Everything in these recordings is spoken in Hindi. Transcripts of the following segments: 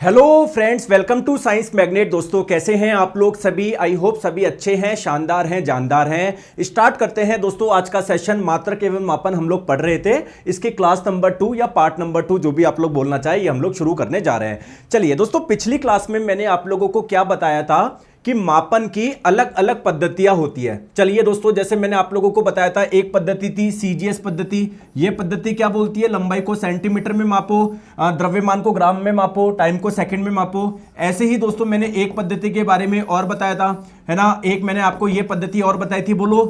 Hello friends, welcome to Science Magnet. दोस्तों कैसे हैं आप लोग सभी? आई होप सभी अच्छे हैं, शानदार हैं, जानदार हैं। स्टार्ट करते हैं दोस्तों आज का सेशन। मात्रक एवं मापन हम लोग पढ़ रहे थे, इसके क्लास नंबर 2 या पार्ट नंबर 2 जो भी आप लोग बोलना चाहे, ये हम लोग शुरू करने जा रहे हैं। चलिए दोस्तों, पिछली क्लास में मैंने आप लोगों को क्या बताया था कि मापन की अलग अलग पद्धतियां होती है। चलिए दोस्तों, जैसे मैंने आप लोगों को बताया था, एक पद्धति थी सीजीएस पद्धति। ये पद्धति क्या बोलती है? लंबाई को सेंटीमीटर में मापो, द्रव्यमान को ग्राम में मापो, टाइम को सेकंड में मापो। ऐसे ही दोस्तों मैंने एक पद्धति के बारे में और बताया था, है ना। एक मैंने आपको ये पद्धति और बताई थी, बोलो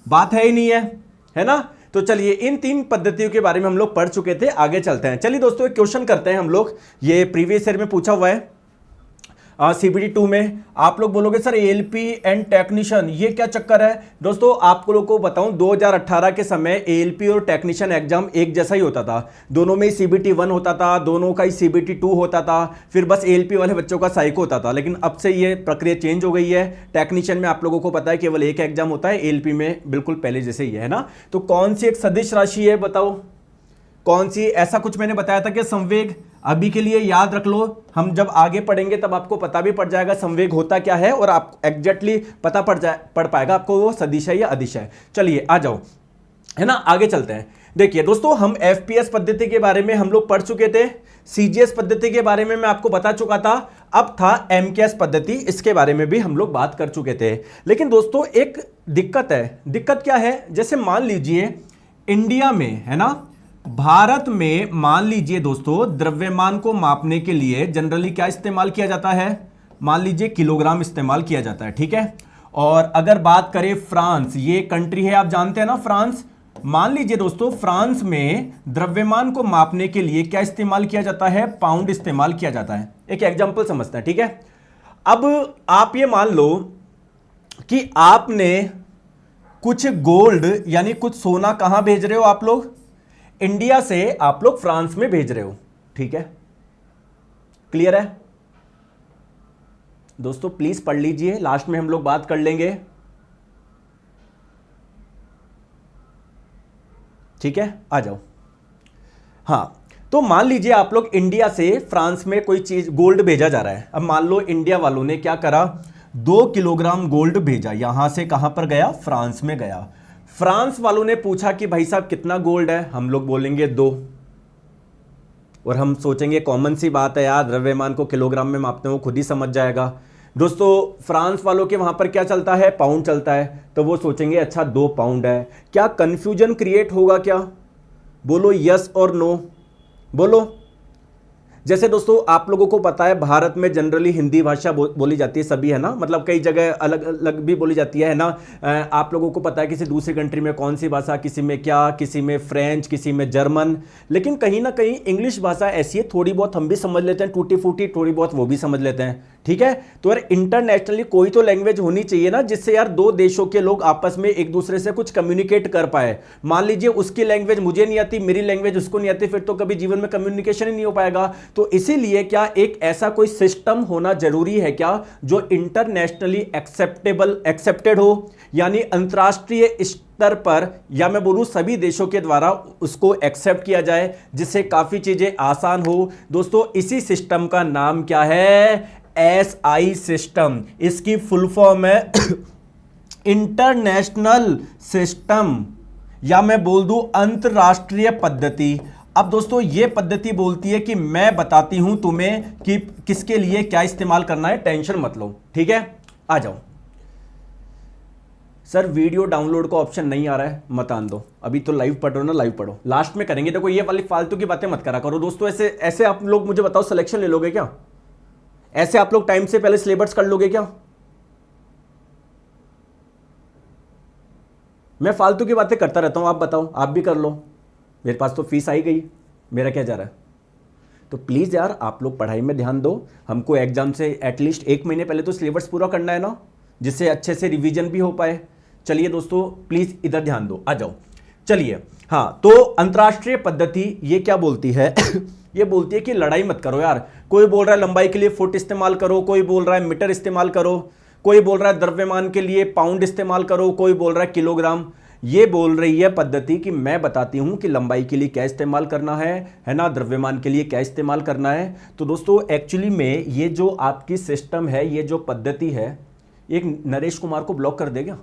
बात है ही नहीं है ना। तो चलिए, इन 3 पद्धतियों के बारे में हम लोग पढ़ चुके थे, आगे चलते हैं। चलिए दोस्तों, एक क्वेश्चन करते हैं हम लोग। ये प्रीवियस ईयर में पूछा हुआ है सीबीटी 2 में। आप लोग बोलोगे सर एएलपी एंड टेक्नीशियन ये क्या चक्कर है? दोस्तों आप लोगों को बताऊं, 2018 के समय एएलपी और टेक्नीशियन एग्जाम एक जैसा ही होता था। दोनों में ही सीबीटी 1 होता था, दोनों का ही सीबीटी 2 होता था, फिर बस एएलपी वाले बच्चों का साइको होता था। लेकिन अब से ये प्रक्रिया चेंज हो गई है। टेक्नीशियन में आप लोगों को पता है केवल एक एग्जाम होता है, एएलपी में बिल्कुल पहले जैसे ही है ना। तो कौन सी एक सदिश राशि है बताओ, कौन सी? ऐसा कुछ मैंने बताया था कि संवेग, अभी के लिए याद रख लो, हम जब आगे पढ़ेंगे तब आपको पता भी पड़ जाएगा संवेग होता क्या है, और आप एग्जैक्टली पता पड़ पाएगा आपको वो सदिश है या अदिश है। चलिए आ जाओ, है ना, आगे चलते हैं। देखिए दोस्तों, हम एफपीएस पद्धति के बारे में हम लोग पढ़ चुके थे, सीजीएस पद्धति के बारे में मैं आपको बता चुका था। अब था एमकेएस पद्धति, इसके बारे में भी हम लोग बात कर चुके थे। लेकिन दोस्तों एक दिक्कत है। दिक्कत क्या है? जैसे मान लीजिए इंडिया में, है ना, भारत में मान लीजिए दोस्तों, द्रव्यमान को मापने के लिए जनरली क्या इस्तेमाल किया जाता है? मान लीजिए किलोग्राम इस्तेमाल किया जाता है, ठीक है। और अगर बात करें फ्रांस, ये कंट्री है, आप जानते हैं ना फ्रांस। मान लीजिए दोस्तों, फ्रांस में द्रव्यमान को मापने के लिए क्या इस्तेमाल किया जाता है? पाउंड इस्तेमाल किया जाता है। एक एग्जांपल समझते हैं, ठीक है। अब आप ये मान लो कि आपने कुछ गोल्ड यानी कुछ सोना कहां भेज रहे हो? आप लोग इंडिया से आप लोग फ्रांस में भेज रहे हो, ठीक है। क्लियर है दोस्तों? प्लीज पढ़ लीजिए, लास्ट में हम लोग बात कर लेंगे, ठीक है। आ जाओ। हां, तो मान लीजिए आप लोग इंडिया से फ्रांस में कोई चीज गोल्ड भेजा जा रहा है। अब मान लो इंडिया वालों ने क्या करा, 2 किलोग्राम गोल्ड भेजा। यहां से कहां पर गया? फ्रांस में गया। फ्रांस वालों ने पूछा कि भाई साहब कितना गोल्ड है? हम लोग बोलेंगे 2, और हम सोचेंगे कॉमन सी बात है यार, द्रव्यमान को किलोग्राम में मापते हो, खुद ही समझ जाएगा। दोस्तों फ्रांस वालों के वहां पर क्या चलता है? पाउंड चलता है। तो वो सोचेंगे अच्छा 2 पाउंड है। क्या कंफ्यूजन क्रिएट होगा क्या? बोलो यस और नो, बोलो। जैसे दोस्तों आप लोगों को पता है, भारत में जनरली हिंदी भाषा बोली जाती है सभी, है ना। मतलब कई जगह अलग अलग भी बोली जाती है ना। आप लोगों को पता है किसी दूसरी कंट्री में कौन सी भाषा, किसी में क्या, किसी में फ्रेंच, किसी में जर्मन। लेकिन कहीं ना कहीं इंग्लिश भाषा ऐसी है, थोड़ी बहुत हम भी समझ लेते हैं, टूटी फूटी, थोड़ी बहुत वो भी समझ लेते हैं, ठीक है। तो यार इंटरनेशनली कोई तो लैंग्वेज होनी चाहिए ना, जिससे यार 2 देशों के लोग आपस में एक दूसरे से कुछ कम्युनिकेट कर पाए। मान लीजिए उसकी लैंग्वेज मुझे नहीं आती, मेरी लैंग्वेज उसको नहीं आती, फिर तो कभी जीवन में कम्युनिकेशन ही नहीं हो पाएगा। तो इसीलिए क्या एक ऐसा कोई सिस्टम होना जरूरी है क्या, जो इंटरनेशनली एक्सेप्टेड हो, यानी अंतरराष्ट्रीय स्तर पर, या मैं बोलूं सभी देशों के द्वारा उसको एक्सेप्ट किया जाए, जिससे काफी चीजें आसान हो। दोस्तों इसी सिस्टम का नाम क्या है? SI system. इसकी फुल फॉर्म है इंटरनेशनल सिस्टम, या मैं बोल दूं अंतरराष्ट्रीय पद्धति। अब दोस्तों ये पद्धति बोलती है कि मैं बताती हूं तुम्हें कि किसके लिए क्या इस्तेमाल करना है, टेंशन मत लो, ठीक है। आ जाओ। सर वीडियो डाउनलोड का ऑप्शन नहीं आ रहा है, मत आन दो, अभी तो लाइव पढ़ रहे हो ना, लाइव पढ़ो, लास्ट में करेंगे। देखो ये वाली फालतू की बातें मत करा करो दोस्तों। ऐसे ऐसे आप लोग मुझे बताओ, सिलेक्शन ले लोगे क्या? ऐसे आप लोग टाइम से पहले सिलेबस कर लोगे क्या? मैं फालतू की बातें करता रहता हूं, आप बताओ, आप भी कर लो। मेरे पास तो फीस आई गई, मेरा क्या जा रहा है? तो प्लीज यार आप लोग पढ़ाई में ध्यान दो। हमको एग्जाम से एटलीस्ट 1 महीने पहले तो सिलेबस पूरा करना है ना, जिससे अच्छे से रिवीजन भी हो पाए। चलिए दोस्तों प्लीज इधर ध्यान दो, आ जाओ। चलिए हाँ, तो अंतरराष्ट्रीय पद्धति ये क्या बोलती है? ये बोलती है कि लड़ाई मत करो यार। कोई बोल रहा है लंबाई के लिए फुट इस्तेमाल करो, कोई बोल रहा है मीटर इस्तेमाल करो, कोई बोल रहा है द्रव्यमान के लिए पाउंड इस्तेमाल करो, कोई बोल रहा है किलोग्राम। ये बोल रही है पद्धति कि मैं बताती हूं कि लंबाई के लिए क्या इस्तेमाल करना है ना, द्रव्यमान के लिए क्या इस्तेमाल करना है। तो दोस्तों एक्चुअली में ये जो आपकी सिस्टम है, ये जो पद्धति है, एक नरेश कुमार को ब्लॉक कर देगा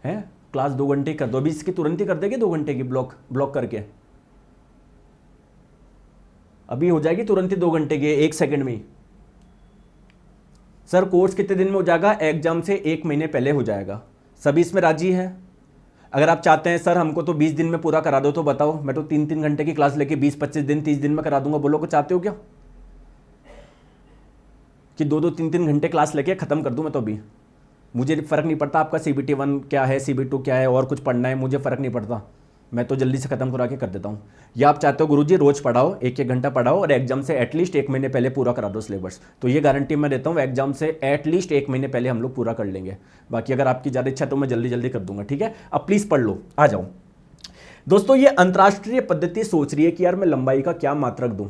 है, क्लास 2 घंटे कर दो, अभी इसकी तुरंत ही कर देंगे 2 घंटे की ब्लॉक करके, अभी हो जाएगी तुरंत ही 2 घंटे की, 1 सेकंड में। सर कोर्स कितने दिन में हो जाएगा? एग्जाम से 1 महीने पहले हो जाएगा। सभी इसमें राजी है? अगर आप चाहते हैं सर हमको तो 20 दिन में पूरा करा दो तो बताओ, मैं तो 3-3 घंटे की क्लास लेके 20-25 दिन 30 दिन में करा दूंगा, बोलो को चाहते हो क्या कि 2-2 3-3 घंटे क्लास लेके खत्म कर दूं मैं? तो अभी मुझे फर्क नहीं पड़ता आपका CBT 1 क्या है, CBT 2 क्या है और कुछ पढ़ना है, मुझे फर्क नहीं पड़ता, मैं तो जल्दी से खत्म करा के कर देता हूँ। या आप चाहते हो गुरुजी रोज पढ़ाओ, 1-1 घंटा पढ़ाओ और एग्जाम से एटलीस्ट 1 महीने पहले पूरा करा दो सिलेबस, तो ये गारंटी मैं देता हूँ एग्जाम से एटलीस्ट 1 महीने पहले हम लोग पूरा कर लेंगे। बाकी अगर आपकी ज़्यादा इच्छा तो मैं जल्दी जल्दी कर दूंगा, ठीक है। अब प्लीज़ पढ़ लो, आ जाओ दोस्तों। ये अंतरराष्ट्रीय पद्धति सोच रही है कि यार मैं लंबाई का क्या मात्रक दूं,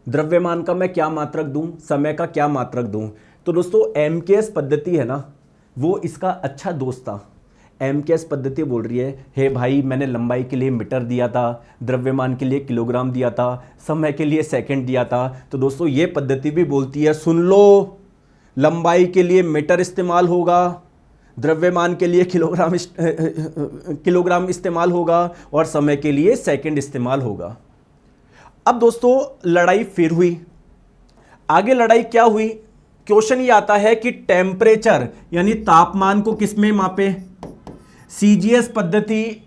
द्रव्यमान का मैं क्या मात्रक दूं, समय का क्या मात्रक दूं। तो दोस्तों MKS पद्धति है ना, वो इसका अच्छा दोस्त था। MKS पद्धति बोल रही है, हे भाई मैंने लंबाई के लिए मीटर दिया था, द्रव्यमान के लिए किलोग्राम दिया था, समय के लिए सेकंड दिया था। तो दोस्तों ये पद्धति भी बोलती है, सुन लो, लंबाई के लिए मीटर इस्तेमाल होगा, द्रव्यमान के लिए किलोग्राम इस्तेमाल होगा और समय के लिए सेकंड इस्तेमाल होगा। अब दोस्तों लड़ाई फिर हुई। आगे लड़ाई क्या हुई? क्वेश्चन ये आता है कि टेम्परेचर यानी तापमान को किस में मापे? CGS पद्धति,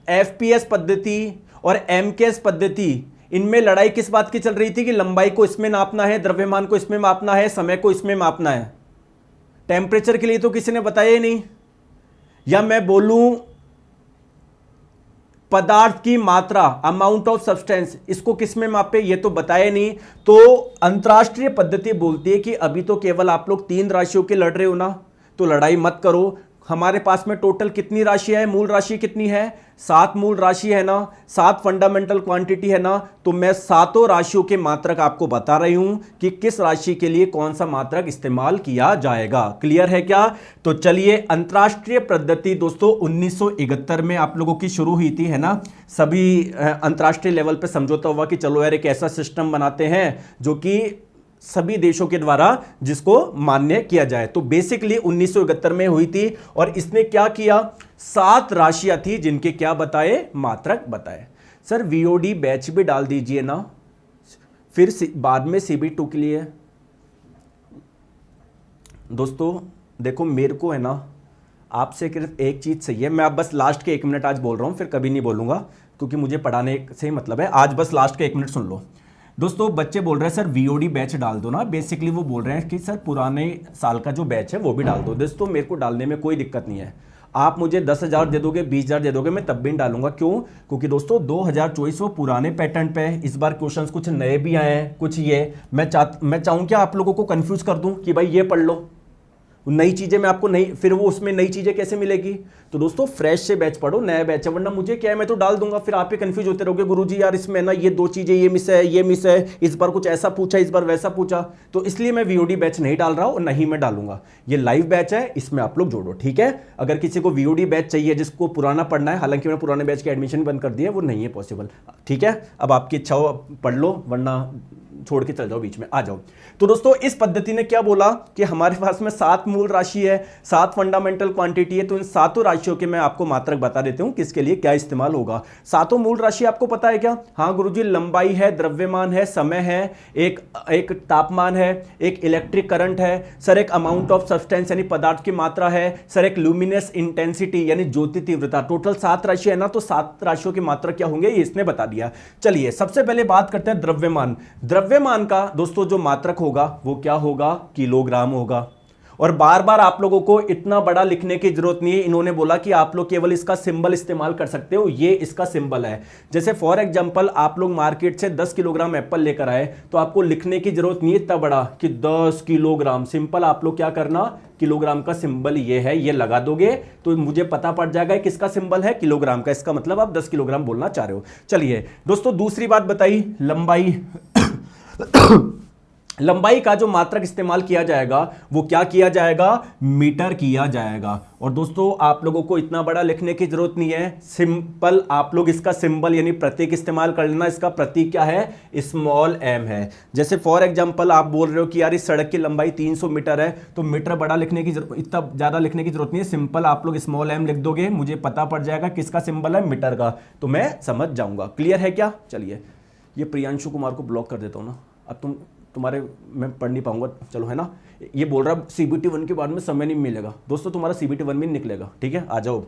FPS पद्धति और MKS पद्धति, इनमें लड़ाई किस बात की चल रही थी कि लंबाई को इसमें नापना है, द्रव्यमान को इसमें मापना है, समय को इसमें मापना है। टेम्परेचर के लिए तो किसी ने बताया ही नहीं। या मैं बोलूं पदार्थ की मात्रा, अमाउंट ऑफ सब्सटेंस, इसको किस में मापे, ये तो बताया नहीं। तो अंतरराष्ट्रीय पद्धति बोलती है कि अभी तो केवल आप लोग 3 राशियों के लड़ रहे हो ना, तो लड़ाई मत करो। हमारे पास में टोटल कितनी राशि है, मूल राशि कितनी है? 7 मूल राशि है ना, 7 फंडामेंटल क्वांटिटी है ना। तो मैं 7 राशियों के मात्रक आपको बता रही हूं कि किस राशि के लिए कौन सा मात्रक इस्तेमाल किया जाएगा। क्लियर है क्या? तो चलिए, अंतरराष्ट्रीय पद्धति दोस्तों 1971 में आप लोगों की शुरू हुई थी, है ना। सभी अंतरराष्ट्रीय लेवल पे समझौता हुआ कि चलो यार एक ऐसा सिस्टम बनाते हैं जो कि सभी देशों के द्वारा जिसको मान्य किया जाए। तो बेसिकली 1971 में हुई थी और इसने क्या किया, 7 राशियां थी जिनके क्या बताए, मात्रक बताए। सर VOD बैच भी डाल दीजिए ना, फिर बाद में CB2 के लिए। दोस्तों देखो मेरे को है ना आपसे सिर्फ एक चीज सही है, मैं अब बस लास्ट के 1 मिनट आज बोल रहा हूं, फिर कभी नहीं बोलूंगा क्योंकि मुझे पढ़ाने से ही मतलब है। आज बस लास्ट के 1 मिनट सुन लो। दोस्तों बच्चे बोल रहे हैं सर VOD बैच डाल दो ना, बेसिकली वो बोल रहे हैं कि सर पुराने साल का जो बैच है वो भी डाल दो। दोस्तों मेरे को डालने में कोई दिक्कत नहीं है, आप मुझे 10,000 दे दोगे, 20,000 दे दोगे, मैं तब भी डालूंगा। क्यों? क्योंकि दोस्तों 2024 वो पुराने पैटर्न पे है, इस बार क्वेश्चंस कुछ नए भी आए हैं, कुछ ये मैं चाहूँ कि आप लोगों को कंफ्यूज कर दूं कि भाई ये पढ़ लो, नई चीजें मैं आपको नहीं, फिर वो उसमें नई चीजें कैसे मिलेगी। तो दोस्तों फ्रेश से बैच पढ़ो, नया बैच है, वरना मुझे क्या है मैं तो डाल दूंगा, फिर आप ही कंफ्यूज होते रहोगे, गुरुजी यार इसमें ना ये 2 चीजें ये मिस है, ये मिस है, इस बार कुछ ऐसा पूछा, इस बार वैसा पूछा। तो इसलिए मैं VOD बैच नहीं डाल रहा हूं और नहीं मैं डालूंगा। ये लाइव बैच है, इसमें आप लोग जोड़ो, ठीक है। अगर किसी को VOD बैच चाहिए जिसको पुराना पढ़ना है, हालांकि मैंने पुराने बैच के एडमिशन बंद कर दिया, वो नहीं है पॉसिबल, ठीक है। अब आपकी इच्छा हो पढ़ लो, वरना छोड़ के चल जाओ, बीच में आ जाओ। तो दोस्तों इस पद्धति ने क्या बोला कि हमारे पास में 7 मूल राशि है, 7 फंडामेंटल क्वांटिटी है, तो इन 7 राशियों के मैं आपको मात्रक बता देता हूं किसके लिए क्या इस्तेमाल होगा। 7 मूल राशि आपको पता है क्या? हाँ गुरुजी, लंबाई है, द्रव्यमान है, समय है, एक तापमान है, एक इलेक्ट्रिक करंट है, सर एक अमाउंट ऑफ सब्सटेंस यानी पदार्थ की मात्रा है, सर एक ल्यूमिनस इंटेंसिटी यानी ज्योति तीव्रता। टोटल 7 राशि है ना, तो 7 राशियों की मात्रक क्या होंगे ये इसने बता दिया। चलिए सबसे पहले बात करते हैं द्रव्यमान। द्रव्यमान का दोस्तों जो मात्रक होगा वो क्या होगा, किलोग्राम होगा। और बार बार आप लोगों को इतना बड़ा लिखने की जरूरत नहीं है, इन्होंने बोला कि आप लोग केवल इसका सिंबल इस्तेमाल कर सकते हो, ये इसका सिंबल है। जैसे फॉर एग्जांपल आप लोग मार्केट से 10 किलोग्राम एप्पल लेकर आए तो आपको लिखने की जरूरत नहीं है इतना बड़ा कि 10 किलोग्राम, सिंपल आप लोग क्या करना, किलोग्राम का सिंबल ये है, ये लगा दोगे तो मुझे पता पड़ जाएगा किसका सिंबल है, किलोग्राम का। इसका मतलब आप 10 किलोग्राम बोलना चाह रहे हो। चलिए दोस्तों दूसरी बात बताई, लंबाई लंबाई का जो मात्रक इस्तेमाल किया जाएगा वो क्या किया जाएगा, मीटर किया जाएगा। और दोस्तों आप लोगों को इतना बड़ा लिखने की जरूरत नहीं है, सिंपल आप लोग इसका सिंबल यानी प्रतीक इस्तेमाल कर लेना। इसका प्रतीक क्या है, स्मॉल एम है। जैसे फॉर एग्जांपल आप बोल रहे हो कि यार इस सड़क की लंबाई 300 मीटर है, तो मीटर बड़ा लिखने की इतना ज्यादा लिखने की जरूरत नहीं है, सिंपल आप लोग स्मॉल एम लिख दोगे, मुझे पता पड़ जाएगा किसका सिंबल है, मीटर का, तो मैं समझ जाऊंगा। क्लियर है क्या? चलिए ये प्रियांशु कुमार को ब्लॉक कर देता हूं ना, अब तुम्हारे मैं पढ़ नहीं पाऊंगा, चलो है ना। ये बोल रहा सीबीटी 1 के बाद में समय नहीं मिलेगा। दोस्तों तुम्हारा सीबीटी 1 में निकलेगा, ठीक है, आ जाओ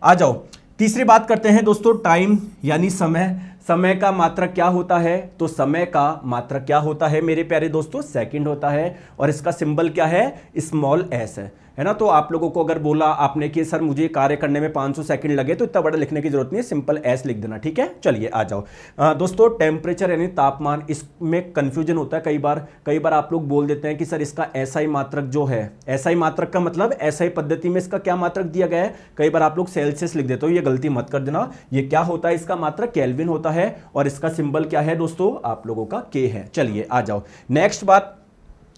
आ जाओ। तीसरी बात करते हैं दोस्तों, टाइम यानी समय। समय का मात्रक क्या होता है, तो समय का मात्रक क्या होता है मेरे प्यारे दोस्तों, सेकंड होता है। और इसका सिंबल क्या है, स्मॉल एस है ना। तो आप लोगों को अगर बोला आपने कि सर मुझे कार्य करने में 500 सेकंड लगे, तो इतना बड़ा लिखने की जरूरत नहीं है, सिंपल एस लिख देना, ठीक है। चलिए आ जाओ दोस्तों, टेम्परेचर यानी तापमान, इसमें कंफ्यूजन होता है कई बार आप लोग बोल देते हैं कि सर इसका एसआई मात्रक जो है, एसआई मात्रक का मतलब एसआई पद्धति में इसका क्या मात्रक दिया गया है, कई बार आप लोग सेल्सियस लिख देते हो, ये गलती मत कर देना। ये क्या होता है, इसका मात्रक केल्विन होता है। और इसका सिंबल क्या है दोस्तों, आप लोगों का के है। चलिए आ जाओ, नेक्स्ट बात,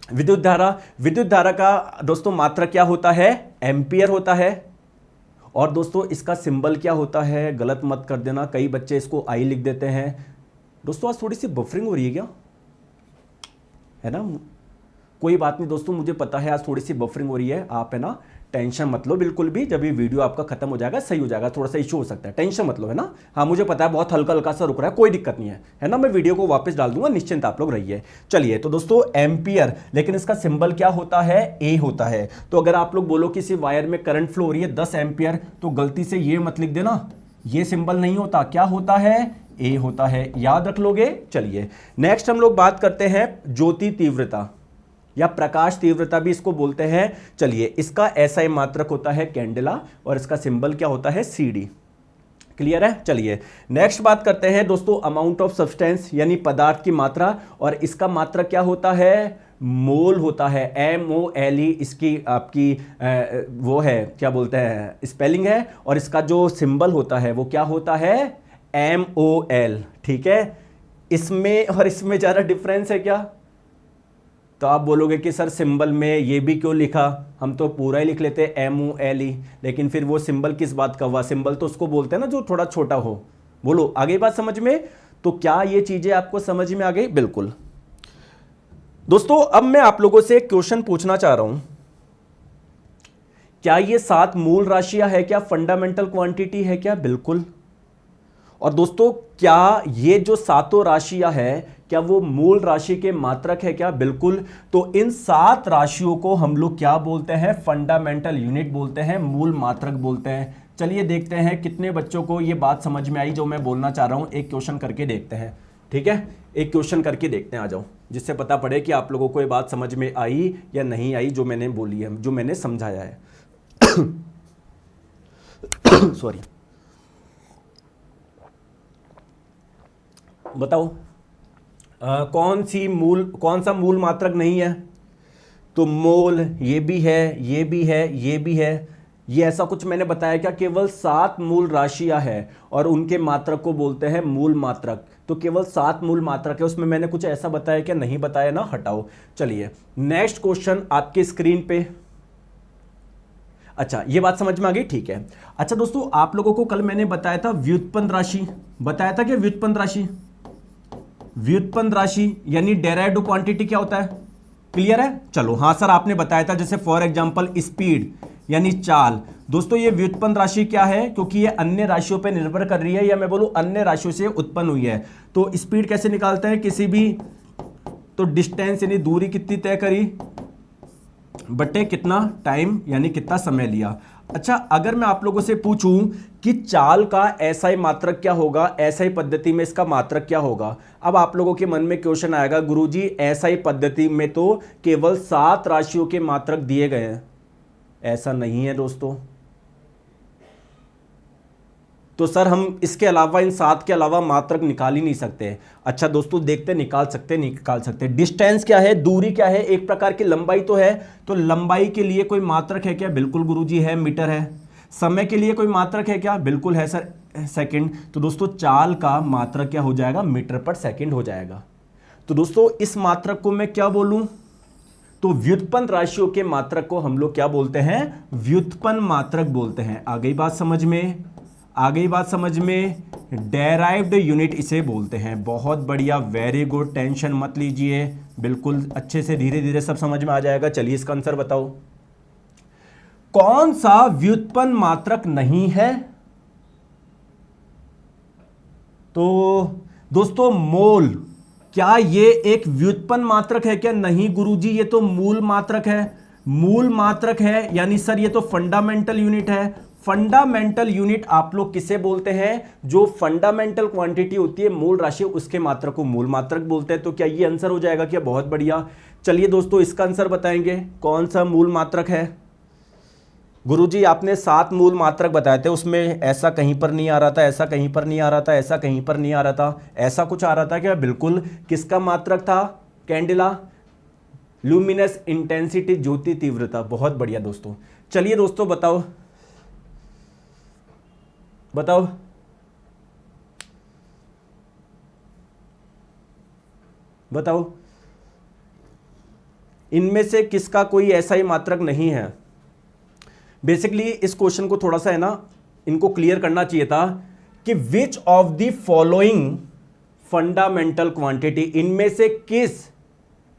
विद्युत धारा। विद्युत धारा का दोस्तों मात्रक क्या होता है, एम्पियर होता है। और दोस्तों इसका सिंबल क्या होता है, गलत मत कर देना, कई बच्चे इसको आई लिख देते हैं। दोस्तों आज थोड़ी सी बफरिंग हो रही है क्या, है ना, कोई बात नहीं दोस्तों, मुझे पता है आज थोड़ी सी बफरिंग हो रही है, आप है ना टेंशन मत लो बिल्कुल भी, जब ये वीडियो आपका खत्म हो जाएगा सही हो जाएगा, थोड़ा सा इशू हो सकता है, टेंशन मत लो, है ना। हाँ मुझे पता है बहुत हल्का हल्का सा रुक रहा है, कोई दिक्कत नहीं है ना, मैं वीडियो को वापस डाल दूंगा, निश्चिंत आप लोग रहिए। चलिए तो दोस्तों एम्पियर, लेकिन इसका सिंबल क्या होता है, ए होता है। तो अगर आप लोग बोलो किसी वायर में करंट फ्लो हो रही है 10 एम्पियर, तो गलती से ये मत लिख देना, ये सिंबल नहीं होता, क्या होता है, ए होता है, याद रख लोगे। चलिए नेक्स्ट हम लोग बात करते हैं ज्योति तीव्रता या प्रकाश तीव्रता भी इसको बोलते हैं। चलिए इसका एसआई मात्रक होता है कैंडेला, और इसका सिंबल क्या होता है, सीडी। क्लियर है। चलिए नेक्स्ट बात करते हैं दोस्तों, अमाउंट ऑफ सब्सटेंस यानी पदार्थ की मात्रा, और इसका मात्रक क्या होता है, मोल होता है, MOLE इसकी आपकी वो है, क्या बोलते हैं, स्पेलिंग है। और इसका जो सिंबल होता है वो क्या होता है, MOL, ठीक है। इसमें और इसमें ज़्यादा डिफरेंस है क्या, तो आप बोलोगे कि सर सिंबल में ये भी क्यों लिखा, हम तो पूरा ही लिख लेते MOLE, लेकिन फिर वो सिंबल किस बात का हुआ, सिंबल तो उसको बोलते हैं ना जो थोड़ा छोटा हो। बोलो आ गई बात समझ में, तो क्या ये चीजें आपको समझ में आ गई, बिल्कुल। दोस्तों अब मैं आप लोगों से एक क्वेश्चन पूछना चाह रहा हूं, क्या ये 7 मूल राशियां है क्या, फंडामेंटल क्वांटिटी है क्या, बिल्कुल। और दोस्तों क्या ये जो 7 राशियां है क्या वो मूल राशि के मात्रक है क्या, बिल्कुल। तो इन 7 राशियों को हम लोग क्या बोलते हैं, फंडामेंटल यूनिट बोलते हैं, मूल मात्रक बोलते हैं। चलिए देखते हैं कितने बच्चों को ये बात समझ में आई जो मैं बोलना चाह रहा हूं, एक क्वेश्चन करके देखते हैं, ठीक है, एक क्वेश्चन करके देखते हैं, आ जाओ, जिससे पता पड़े कि आप लोगों को ये बात समझ में आई या नहीं आई जो मैंने बोली है, जो मैंने समझाया है। सॉरी, बताओ कौन सा मूल मात्रक नहीं है, तो मोल ये भी है, ये भी है, ये भी है, ये ऐसा कुछ मैंने बताया क्या, केवल 7 मूल राशियां हैं और उनके मात्रक को बोलते हैं मूल मात्रक। तो केवल 7 मूल मात्रक है, उसमें मैंने कुछ ऐसा बताया क्या, नहीं बताया ना, हटाओ। चलिए नेक्स्ट क्वेश्चन आपके स्क्रीन पे। अच्छा ये बात समझ में आ गई, ठीक है। अच्छा दोस्तों आप लोगों को कल मैंने बताया था व्युत्पन्न राशि, बताया था क्या, व्युत्पन्न राशि, व्युत्पन्न राशि यानी डेराइव्ड क्वांटिटी क्या होता है, क्लियर है। चलो हाँ सर आपने बताया था, जैसे फॉर एग्जांपल स्पीड यानी चाल। दोस्तों ये व्युत्पन्न राशि क्या है, क्योंकि ये अन्य राशियों पर निर्भर कर रही है, या मैं बोलूं अन्य राशियों से उत्पन्न हुई है। तो स्पीड कैसे निकालते हैं, किसी भी, तो डिस्टेंस यानी दूरी कितनी तय करी बटे कितना टाइम यानी कितना समय लिया। अच्छा अगर मैं आप लोगों से पूछूं कि चाल का एसआई मात्रक क्या होगा, एसआई पद्धति में इसका मात्रक क्या होगा, अब आप लोगों के मन में क्वेश्चन आएगा, गुरुजी एसआई पद्धति में तो केवल 7 राशियों के मात्रक दिए गए हैं। ऐसा नहीं है दोस्तों, तो सर हम इसके अलावा, इन 7 के अलावा मात्रक निकाल ही नहीं सकते। अच्छा दोस्तों देखते, निकाल सकते। डिस्टेंस क्या है, दूरी क्या है, एक प्रकार की लंबाई तो है, तो लंबाई के लिए कोई मात्रक है क्या, बिल्कुल गुरुजी है, मीटर है। समय के लिए कोई मात्रक है क्या, बिल्कुल है सर, सेकंड। तो दोस्तों चाल का मात्रक क्या हो जाएगा, मीटर पर सेकंड हो जाएगा। तो दोस्तों इस मात्रक को मैं क्या बोलूं, तो व्युत्पन्न राशियों के मात्रक को हम लोग क्या बोलते हैं, व्युत्पन्न मात्रक बोलते हैं। आ गई बात समझ में, आ गई बात समझ में। डेराइव्ड यूनिट इसे बोलते हैं। बहुत बढ़िया, वेरी गुड, टेंशन मत लीजिए, बिल्कुल अच्छे से धीरे धीरे सब समझ में आ जाएगा। चलिए इसका आंसर बताओ, कौन सा व्युत्पन्न मात्रक नहीं है। तो दोस्तों मोल, क्या ये एक व्युत्पन्न मात्रक है क्या? नहीं गुरुजी, ये तो मूल मात्रक है। मूल मात्रक है यानी सर ये तो फंडामेंटल यूनिट है। फंडामेंटल यूनिट आप लोग किसे बोलते हैं? जो फंडामेंटल क्वांटिटी होती है, मूल राशि, उसके मात्रक को मूल मात्रक बोलते हैं। तो क्या ये आंसर हो जाएगा क्या? बहुत बढ़िया। चलिए दोस्तों इसका आंसर बताएंगे, कौन सा मूल मात्रक है। गुरुजी आपने 7 मूल मात्रक बताए थे, उसमें ऐसा कहीं पर नहीं आ रहा था, ऐसा कहीं पर नहीं आ रहा था, ऐसा कहीं पर नहीं आ रहा था, ऐसा कुछ आ रहा था क्या? बिल्कुल। किसका मात्रक था? कैंडिला, ल्यूमिनस इंटेंसिटी, ज्योति तीव्रता। बहुत बढ़िया दोस्तों। चलिए दोस्तों बताओ बताओ, बताओ इनमें से किसका कोई ऐसा ही मात्रक नहीं है। बेसिकली इस क्वेश्चन को थोड़ा सा है ना, इनको क्लियर करना चाहिए था कि which of the following fundamental quantity, इनमें से किस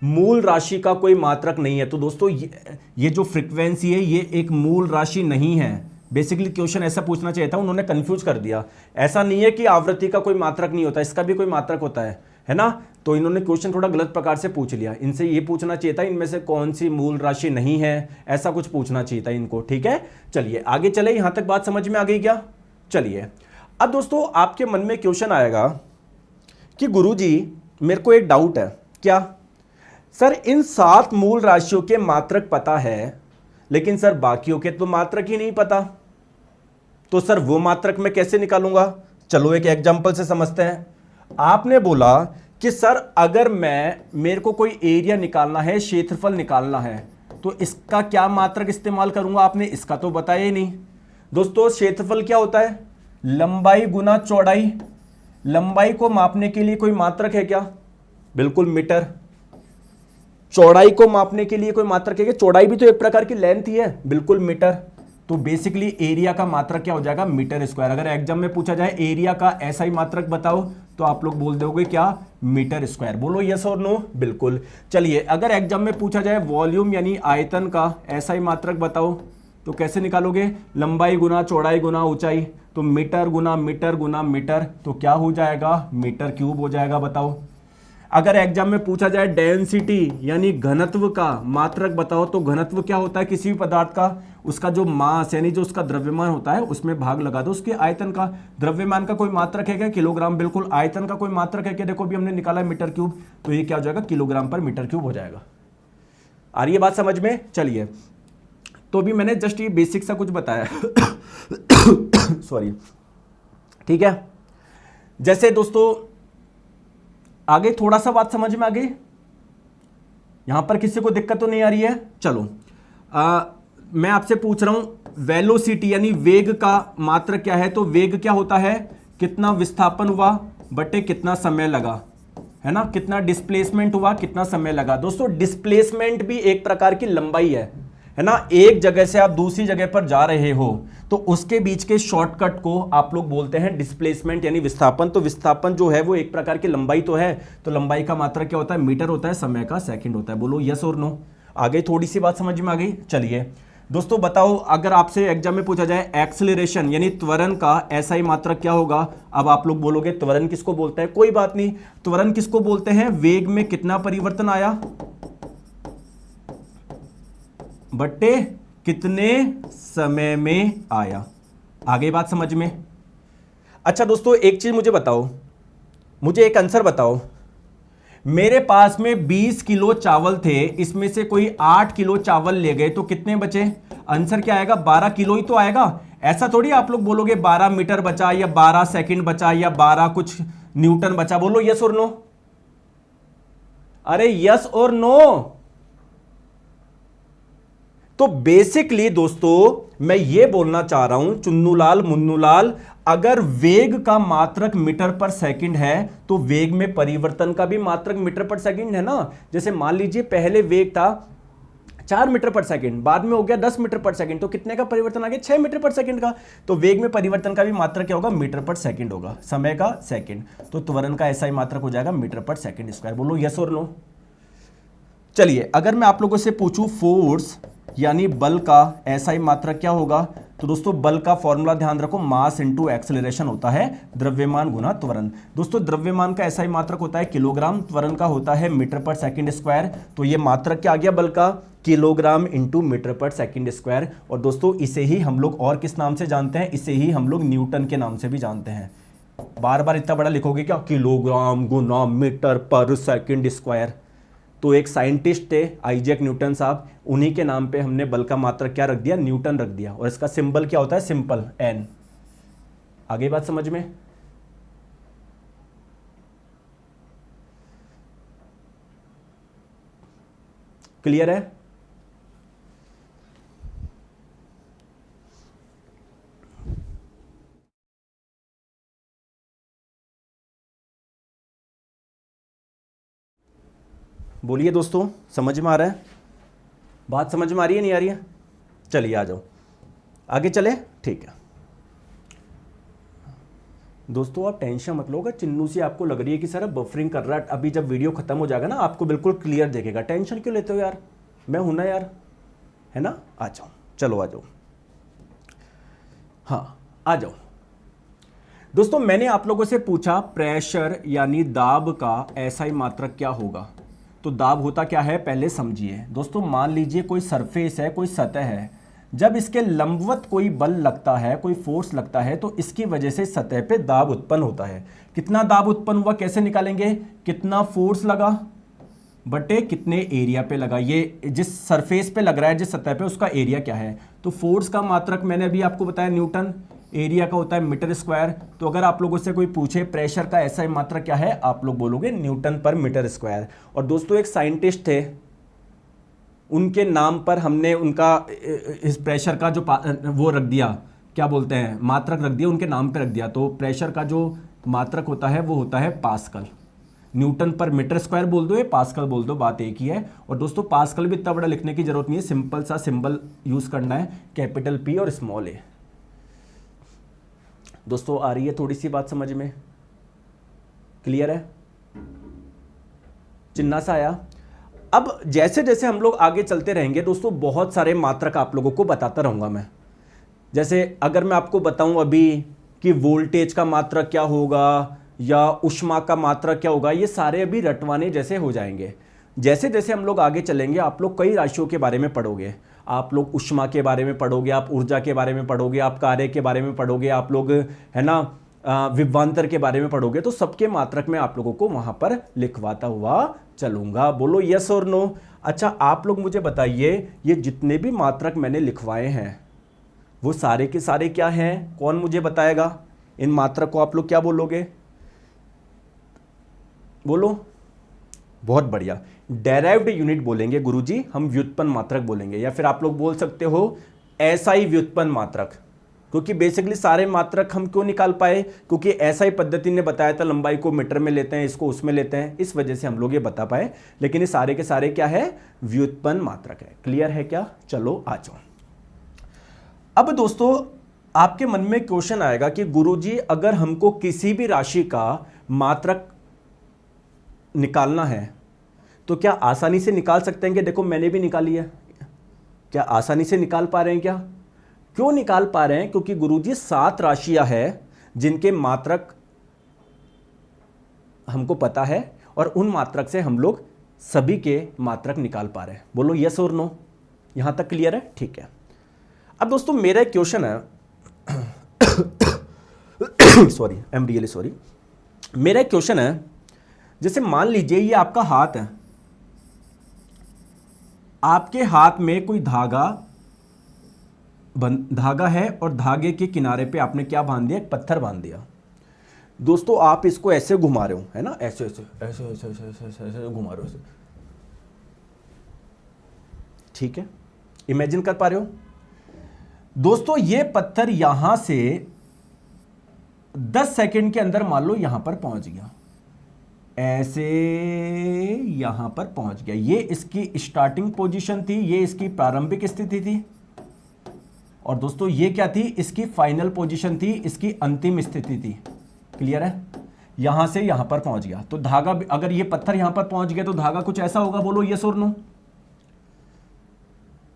मूल राशि का कोई मात्रक नहीं है। तो दोस्तों ये जो फ्रीक्वेंसी है ये एक मूल राशि नहीं है। बेसिकली क्वेश्चन ऐसा पूछना चाहिए था, उन्होंने कंफ्यूज कर दिया। ऐसा नहीं है कि आवृत्ति का कोई मात्रक नहीं होता, इसका भी कोई मात्रक होता है ना। तो इन्होंने क्वेश्चन थोड़ा गलत प्रकार से पूछ लिया। इनसे ये पूछना चाहिए था इनमें से कौन सी मूल राशि नहीं है, ऐसा कुछ पूछना चाहिए था इनको। ठीक है, चलिए आगे चले। यहां तक बात समझ में आ गई क्या? चलिए अब दोस्तों आपके मन में क्वेश्चन आएगा कि गुरुजी मेरे को एक डाउट है। क्या सर? इन 7 मूल राशियों के मात्रक पता है, लेकिन सर बाकियों के तो मात्रक ही नहीं पता। तो सर वो मात्रक मैं कैसे निकालूंगा? चलो एक एग्जांपल से समझते हैं। आपने बोला कि सर अगर मेरे को कोई एरिया निकालना है, क्षेत्रफल निकालना है, तो इसका क्या मात्रक इस्तेमाल करूंगा? आपने इसका तो बताया ही नहीं। दोस्तों क्षेत्रफल क्या होता है? लंबाई गुना चौड़ाई। लंबाई को मापने के लिए कोई मात्रक है क्या? बिल्कुल मीटर। चौड़ाई को मापने के लिए कोई मात्रक है क्या? चौड़ाई भी तो एक प्रकार की लेंथ ही है, बिल्कुल मीटर। तो बेसिकली एरिया का मात्रक क्या हो जाएगा? Metre square. अगर एग्जाम में पूछा जाए एरिया का ऐसा ही मात्रक बताओ, तो आप लोग बोल दोगे क्या? Metre square. बोलो यस और नो। बिल्कुल। चलिए अगर एग्जाम में पूछा जाए वॉल्यूम यानी आयतन का ऐसा ही मात्रक बताओ, तो कैसे निकालोगे? लंबाई गुना चौड़ाई गुना ऊंचाई। तो मीटर गुना मीटर गुना मीटर, तो क्या हो जाएगा? मीटर क्यूब हो जाएगा। बताओ अगर एग्जाम में पूछा जाए डेंसिटी यानी घनत्व का मात्रक बताओ, तो घनत्व क्या होता है किसी भी पदार्थ का? उसका जो मास यानी जो उसका द्रव्यमान होता है उसमें भाग लगा दो उसके आयतन का। द्रव्यमान का कोई मात्रक है क्या? किलोग्राम। बिल्कुल। आयतन का कोई मात्रक है क्या? देखो भी हमने निकाला मीटर क्यूब, तो ये क्या हो जाएगा? किलोग्राम पर मीटर क्यूब हो जाएगा। आ रही है बात समझ में? चलिए तो भी मैंने जस्ट ये बेसिक सा कुछ बताया सॉरी। ठीक है, जैसे दोस्तों आगे थोड़ा सा बात समझ में आ गई? यहां पर किसी को दिक्कत तो नहीं आ रही है? चलो मैं आपसे पूछ रहा हूं वेलोसिटी यानी वेग का मात्रक क्या है? तो वेग क्या होता है? कितना विस्थापन हुआ बटे कितना समय लगा, है ना। कितना डिस्प्लेसमेंट हुआ, कितना समय लगा। दोस्तों डिस्प्लेसमेंट भी एक प्रकार की लंबाई है ना। एक जगह से आप दूसरी जगह पर जा रहे हो तो उसके बीच के शॉर्टकट को आप लोग बोलते हैं डिस्प्लेसमेंट यानी विस्थापन। तो विस्थापन जो है वो एक प्रकार की लंबाई तो है, तो लंबाई का मात्रक क्या होता है? मीटर होता है। समय का सेकंड होता है। बोलो यस और नो। आ गई? थोड़ी सी बात समझ में आ गई? चलिए दोस्तों बताओ, अगर आपसे एग्जाम में पूछा जाए एक्सेलरेशन यानी त्वरण का ऐसा ही मात्रक क्या होगा? अब आप लोग बोलोगे त्वरण किसको बोलते हैं? कोई बात नहीं, त्वरण किसको बोलते हैं? वेग में कितना परिवर्तन आया बट्टे कितने समय में आया। आगे बात समझ में? अच्छा दोस्तों एक चीज मुझे बताओ, मुझे एक आंसर बताओ। मेरे पास में 20 किलो चावल थे, इसमें से कोई 8 किलो चावल ले गए, तो कितने बचे? आंसर क्या आएगा? 12 किलो ही तो आएगा। ऐसा थोड़ी आप लोग बोलोगे 12 मीटर बचा या 12 सेकंड बचा या 12 कुछ न्यूटन बचा। बोलो यस और नो। अरे यस और नो। तो बेसिकली दोस्तों मैं ये बोलना चाह रहा हूं, चुन्नूलाल मुन्नूलाल, अगर वेग का मात्रक मीटर पर सेकंड है तो वेग में परिवर्तन का भी मात्रक मीटर पर सेकंड है ना। जैसे मान लीजिए पहले वेग था 4 मीटर पर सेकंड, बाद में हो गया 10 मीटर पर सेकंड, तो कितने का परिवर्तन आ गया 6 मीटर पर सेकंड का। तो वेग में परिवर्तन का भी मात्रक क्या होगा, मीटर पर सेकंड होगा, समय का सेकंड, तो त्वरण का ऐसा ही मात्रक हो जाएगा मीटर पर सेकंड स्क्वायर। बोलो यस और नो। चलिए अगर मैं आप लोगों से पूछूं फोर्स यानी बल का ऐसा ही मात्रक क्या होगा, तो दोस्तों बल का फॉर्मूला ध्यान रखो, मास इनटू एक्सेलरेशन होता है द्रव्यमान गुना त्वरण। दोस्तों द्रव्यमान का ऐसा ही मात्रक होता है किलोग्राम, त्वरण का होता है मीटर पर सेकंड स्क्वायर। तो ये मात्रक क्या आ गया बल का, किलोग्राम इंटू मीटर पर सेकंड स्क्वायर। और दोस्तों इसे ही हम लोग और किस नाम से जानते हैं, इसे ही हम लोग न्यूटन के नाम से भी जानते हैं। बार बार इतना बड़ा लिखोगे क्या, किलोग्राम गुना मीटर पर सेकंड स्क्वायर। तो एक साइंटिस्ट थे आइजैक न्यूटन साहब, उन्हीं के नाम पे हमने बल का मात्रक क्या रख दिया, न्यूटन रख दिया। और इसका सिंबल क्या होता है, सिंपल एन। आगे बात समझ में। क्लियर है। बोलिए दोस्तों, समझ में आ रहा है, बात समझ में आ रही है नहीं आ रही है। चलिए आ जाओ आगे चले, ठीक है। दोस्तों आप टेंशन मत लो, अगर चिन्नू से आपको लग रही है कि सर बफरिंग कर रहा है, अभी जब वीडियो खत्म हो जाएगा ना आपको बिल्कुल क्लियर देखेगा। टेंशन क्यों लेते हो यार, मैं हूं ना यार, है ना। आ जाओ, चलो आ जाओ, हाँ आ जाओ। दोस्तों मैंने आप लोगों से पूछा प्रेशर यानी दाब का ऐसा ही मात्रक क्या होगा। तो दाब होता क्या है पहले समझिए। दोस्तों मान लीजिए कोई सरफेस है, कोई सतह है, जब इसके लंबवत कोई बल लगता है, कोई फोर्स लगता है, तो इसकी वजह से सतह पे दाब उत्पन्न होता है। कितना दाब उत्पन्न हुआ कैसे निकालेंगे, कितना फोर्स लगा बटे कितने एरिया पे लगा। ये जिस सरफेस पे लग रहा है, जिस सतह पे, उसका एरिया क्या है। तो फोर्स का मात्रक मैंने अभी आपको बताया न्यूटन, एरिया का होता है मीटर स्क्वायर। तो अगर आप लोगों से कोई पूछे प्रेशर का ऐसा ही मात्रक क्या है, आप लोग बोलोगे न्यूटन पर मीटर स्क्वायर। और दोस्तों एक साइंटिस्ट थे, उनके नाम पर हमने उनका इस प्रेशर का जो वो रख दिया, क्या बोलते हैं, मात्रक रख दिया, उनके नाम पे रख दिया। तो प्रेशर का जो मात्रक होता है वो होता है पास्कल। न्यूटन पर मीटर स्क्वायर बोल दो या पास्कल बोल दो, बात एक ही है। और दोस्तों पास्कल भी इतना बड़ा लिखने की जरूरत नहीं है, सिंपल सा सिंबल यूज करना है, कैपिटल पी और स्मॉल ए। दोस्तों आ रही है थोड़ी सी बात समझ में, क्लियर है, चिन्ना सा आया। अब जैसे जैसे हम लोग आगे चलते रहेंगे दोस्तों, बहुत सारे मात्रक आप लोगों को बताता रहूंगा मैं। जैसे अगर मैं आपको बताऊं अभी कि वोल्टेज का मात्रक क्या होगा या ऊष्मा का मात्रक क्या होगा, ये सारे अभी रटवाने जैसे हो जाएंगे। जैसे जैसे हम लोग आगे चलेंगे आप लोग कई राशियों के बारे में पढ़ोगे, आप लोग ऊष्मा के बारे में पढ़ोगे, आप ऊर्जा के बारे में पढ़ोगे, आप कार्य के बारे में पढ़ोगे, आप लोग है ना विभवांतर के बारे में पढ़ोगे। तो सबके मात्रक में आप लोगों को वहां पर लिखवाता हुआ चलूंगा। बोलो यस और नो। अच्छा आप लोग मुझे बताइए, ये जितने भी मात्रक मैंने लिखवाए हैं वो सारे के सारे क्या हैं, कौन मुझे बताएगा। इन मात्रक को आप लोग क्या बोलोगे, बोलो। बहुत बढ़िया, डेराइव्ड यूनिट बोलेंगे गुरुजी, हम व्युत्पन्न मात्रक बोलेंगे, या फिर आप लोग बोल सकते हो ऐसा ही व्युत्पन्न मात्रक। क्योंकि बेसिकली सारे मात्रक हम क्यों निकाल पाए, क्योंकि ऐसा ही पद्धति ने बताया था, लंबाई को मीटर में लेते हैं, इसको उसमें लेते हैं, इस वजह से हम लोग ये बता पाए। लेकिन ये सारे के सारे क्या है, व्युत्पन्न मात्रक है। क्लियर है क्या, चलो आ जाओ। अब दोस्तों आपके मन में क्वेश्चन आएगा कि गुरुजी अगर हमको किसी भी राशि का मात्रक निकालना है तो क्या आसानी से निकाल सकते हैं। कि देखो मैंने भी निकाली है, क्या आसानी से निकाल पा रहे हैं क्या, क्यों निकाल पा रहे हैं, क्योंकि गुरुजी 7 राशियां हैं जिनके मात्रक हमको पता है और उन मात्रक से हम लोग सभी के मात्रक निकाल पा रहे हैं। बोलो यस और नो, यहां तक क्लियर है, ठीक है। अब दोस्तों मेरा एक क्वेश्चन है sorry, I am really sorry. मेरा एक क्वेश्चन है, जैसे मान लीजिए ये आपका हाथ है, आपके हाथ में कोई धागा है और धागे के किनारे पे आपने क्या बांध दिया, एक पत्थर बांध दिया। दोस्तों आप इसको ऐसे घुमा रहे हो, है ना, ऐसे ऐसे ऐसे ऐसे ऐसे ऐसे ऐसे ऐसे घुमा रहे हो, ऐसे, ठीक है, इमेजिन कर पा रहे हो। दोस्तों ये पत्थर यहां से 10 सेकंड के अंदर मान लो यहां पर पहुंच गया, ऐसे यहां पर पहुंच गया। ये इसकी स्टार्टिंग पोजीशन थी, ये इसकी प्रारंभिक स्थिति थी, और दोस्तों ये क्या थी, इसकी फाइनल पोजीशन थी, इसकी अंतिम स्थिति थी। क्लियर है? यहां से यहां पर पहुंच गया, तो धागा, अगर ये पत्थर यहां पर पहुंच गया तो धागा कुछ ऐसा होगा। बोलो यस और नो।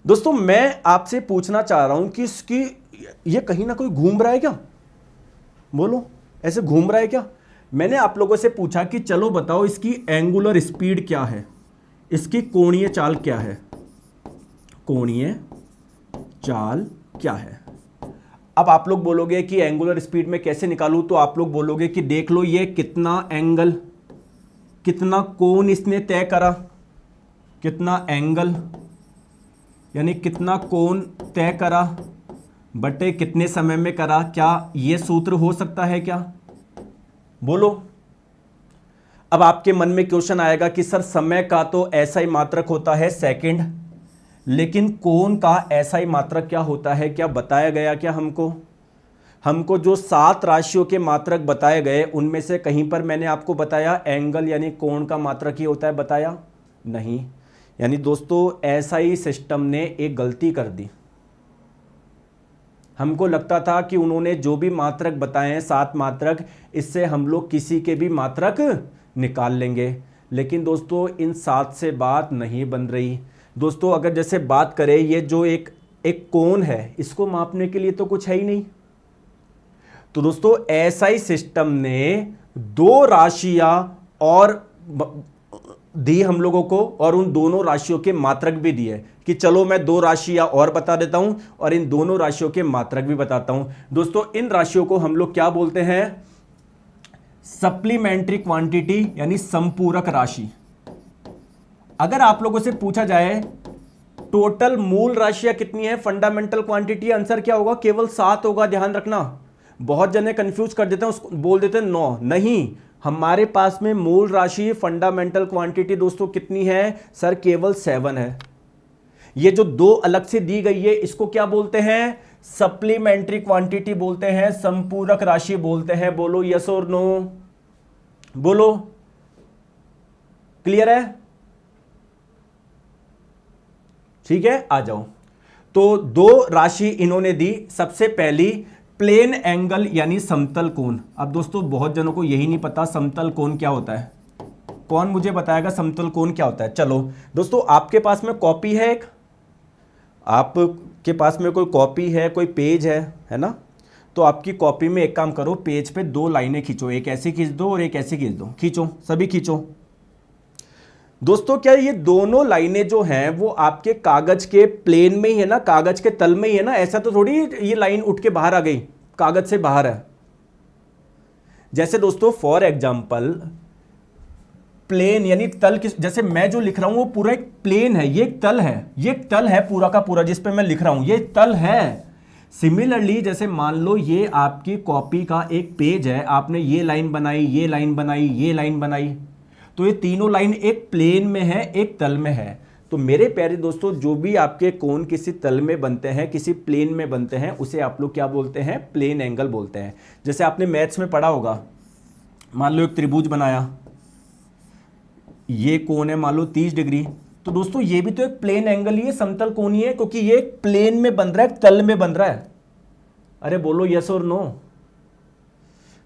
दोस्तों मैं आपसे पूछना चाह रहा हूं कि इसकी ये कहीं ना कोई घूम रहा है क्या? बोलो ऐसे घूम रहा है क्या? मैंने आप लोगों से पूछा कि चलो बताओ इसकी एंगुलर स्पीड क्या है, इसकी कोणीय चाल क्या है, कोणीय चाल क्या है। अब आप लोग बोलोगे कि एंगुलर स्पीड में कैसे निकालूं, तो आप लोग बोलोगे कि देख लो ये कितना एंगल, कितना कोण इसने तय करा, कितना एंगल यानी कितना कोण तय करा बटे कितने समय में करा। क्या ये सूत्र हो सकता है क्या? बोलो। अब आपके मन में क्वेश्चन आएगा कि सर समय का तो ऐसा ही मात्रक होता है सेकंड, लेकिन कोण का ऐसा ही मात्रक क्या होता है, क्या बताया गया क्या हमको जो 7 राशियों के मात्रक बताए गए उनमें से कहीं पर मैंने आपको बताया एंगल यानी कोण का मात्रक ही होता है? बताया नहीं। यानी दोस्तों ऐसा ही सिस्टम ने एक गलती कर दी। हमको लगता था कि उन्होंने जो भी मात्रक बताए हैं 7 मात्रक, इससे हम लोग किसी के भी मात्रक निकाल लेंगे, लेकिन दोस्तों इन 7 से बात नहीं बन रही। दोस्तों अगर जैसे बात करें, ये जो एक कोण है इसको मापने के लिए तो कुछ है ही नहीं। तो दोस्तों ऐसा ही सिस्टम ने 2 राशियां और दी हम लोगों को, और उन दोनों राशियों के मात्रक भी दिए कि चलो मैं 2 राशियां और बता देता हूं और इन दोनों राशियों के मात्रक भी बताता हूं। दोस्तों इन राशियों को हम लोग क्या बोलते हैं? सप्लीमेंट्री क्वांटिटी यानी संपूरक राशि। अगर आप लोगों से पूछा जाए टोटल मूल राशियां कितनी है, फंडामेंटल क्वांटिटी, आंसर क्या होगा? केवल 7 होगा। ध्यान रखना, बहुत जने कंफ्यूज कर देते हैं, उसको बोल देते हैं 9। नहीं, हमारे पास में मूल राशि फंडामेंटल क्वांटिटी दोस्तों कितनी है? सर केवल 7 है। ये जो 2 अलग से दी गई है इसको क्या बोलते हैं? सप्लीमेंट्री क्वांटिटी बोलते हैं, संपूरक राशि बोलते हैं। बोलो यस और नो। बोलो क्लियर है? ठीक है, आ जाओ। तो 2 राशि इन्होंने दी। सबसे पहली प्लेन एंगल यानी समतल कोण। अब दोस्तों बहुत जनों को यही नहीं पता समतल कोण क्या होता है। कौन मुझे बताएगा समतल कोण क्या होता है? चलो दोस्तों आपके पास में कॉपी है, एक आपके पास में कोई कॉपी है, कोई पेज है ना? तो आपकी कॉपी में एक काम करो, पेज पे 2 लाइनें खींचो, एक ऐसी खींच दो और एक ऐसी खींच दो। खींचो, सभी खींचो। दोस्तों क्या ये दोनों लाइनें जो हैं वो आपके कागज के प्लेन में ही है ना, कागज के तल में ही है ना? ऐसा तो थोड़ी ये लाइन उठ के बाहर आ गई, कागज से बाहर है। जैसे दोस्तों फॉर एग्जांपल प्लेन यानी तल, जैसे मैं जो लिख रहा हूं वो पूरा एक प्लेन है, ये एक तल है, ये एक तल है पूरा का पूरा जिस पे मैं लिख रहा हूं, ये तल है। सिमिलरली जैसे मान लो ये आपकी कॉपी का एक पेज है, आपने ये लाइन बनाई, ये लाइन बनाई, ये लाइन बनाई, तो ये तीनों लाइन एक प्लेन में है, एक तल में है। तो मेरे प्यारे दोस्तों जो भी आपके कोण किसी तल में बनते हैं, किसी प्लेन में बनते हैं, उसे आप लोग क्या बोलते हैं? प्लेन एंगल बोलते हैं। जैसे आपने मैथ्स में पढ़ा होगा, मान लो एक त्रिभुज बनाया, ये कोण है मान लो 30 डिग्री, तो दोस्तों ये भी तो एक प्लेन एंगल ही है, समतल कोण ही है, क्योंकि ये एक प्लेन में बन रहा है, तल में बन रहा है। अरे बोलो यस और नो।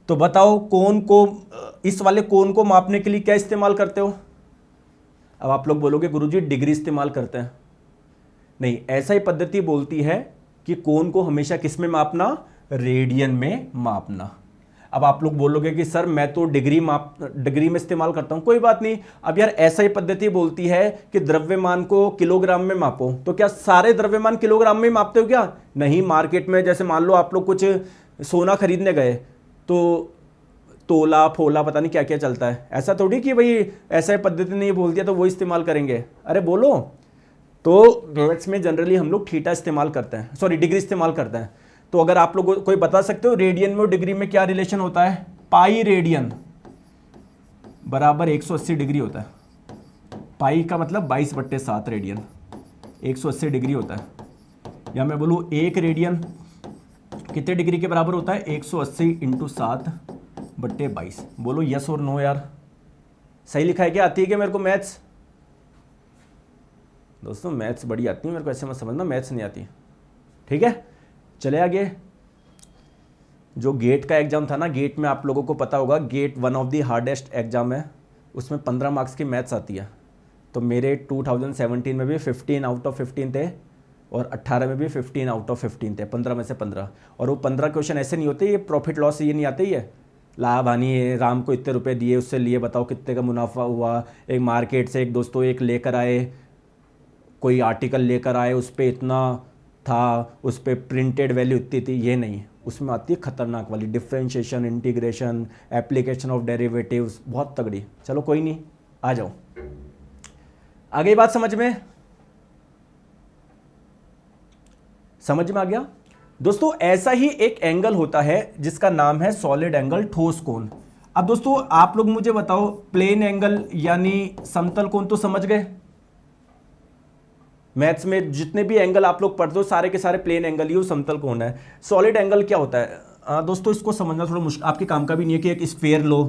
तो बताओ कोण को, इस वाले कोण को मापने के लिए क्या इस्तेमाल करते हो? अब आप लोग बोलोगे गुरुजी डिग्री इस्तेमाल करते हैं। नहीं, ऐसा ही पद्धति बोलती है कि कोण को हमेशा किस में मापना? रेडियन में मापना। अब आप लोग बोलोगे कि सर मैं तो डिग्री में इस्तेमाल करता हूं। कोई बात नहीं, अब यार ऐसा ही पद्धति बोलती है कि द्रव्यमान को किलोग्राम में मापो। तो क्या सारे द्रव्यमान किलोग्राम में मापते हो क्या? नहीं, मार्केट में जैसे मान लो आप लोग कुछ सोना खरीदने गए तो तोला फोला पता नहीं क्या क्या चलता है, ऐसा थोड़ी कि भाई ऐसा ही पद्धति नहीं बोल दिया तो वो इस्तेमाल करेंगे। अरे बोलो। तो मैथ्स में जनरली हम लोग थीटा इस्तेमाल करते हैं, सॉरी डिग्री इस्तेमाल करते हैं। तो अगर आप लोग कोई बता सकते हो रेडियन में और डिग्री में क्या रिलेशन होता है? पाई रेडियन बराबर 180 डिग्री होता है। पाई का मतलब 22/7 रेडियन 180 डिग्री होता है। या मैं बोलूँ 1 रेडियन कितने डिग्री के बराबर होता है? 180 इंटू 7/22। बोलो यस और नो यार, सही लिखा है क्या? आती है क्या मेरे को मैथ्स? दोस्तों मैथ्स बड़ी आती है मेरे को, ऐसे मत समझना मैथ्स नहीं आती। ठीक है, चले आगे। जो गेट का एग्जाम था ना, गेट में आप लोगों को पता होगा, get one of the hardest exam है, उसमें 15 मार्क्स की मैथ्स आती है। तो मेरे 2017 में भी 15 आउट ऑफ 15 थे और 18 में भी 15 आउट ऑफ 15 थे, 15 में से 15। और वो 15 क्वेश्चन ऐसे नहीं होते, ये प्रॉफिट लॉस ये नहीं आते, ही है लाभ हानि है, राम को इतने रुपए दिए, उससे लिए बताओ कितने का मुनाफा हुआ, एक मार्केट से एक दोस्तों एक लेकर आए, कोई आर्टिकल लेकर आए, उस पर इतना था, उस पर प्रिंटेड वैल्यू इतनी थी, ये नहीं। उसमें आती है खतरनाक वाली differentiation, integration, application of derivatives, बहुत तगड़ी। चलो कोई नहीं, आ जाओ आगे। बात समझ में आ गया दोस्तों? ऐसा ही एक एंगल होता है जिसका नाम है सॉलिड एंगल, ठोस कोण। अब दोस्तों आप लोग मुझे बताओ, प्लेन एंगल यानी समतल कोण तो समझ गए। मैथ्स में जितने भी एंगल आप लोग पढ़ते हो सारे के सारे प्लेन एंगल ही समतल कोण है। सॉलिड एंगल क्या होता है? दोस्तों इसको समझना थोड़ा मुश्किल, आपके काम का भी नहीं है कि एक स्फेयर लो,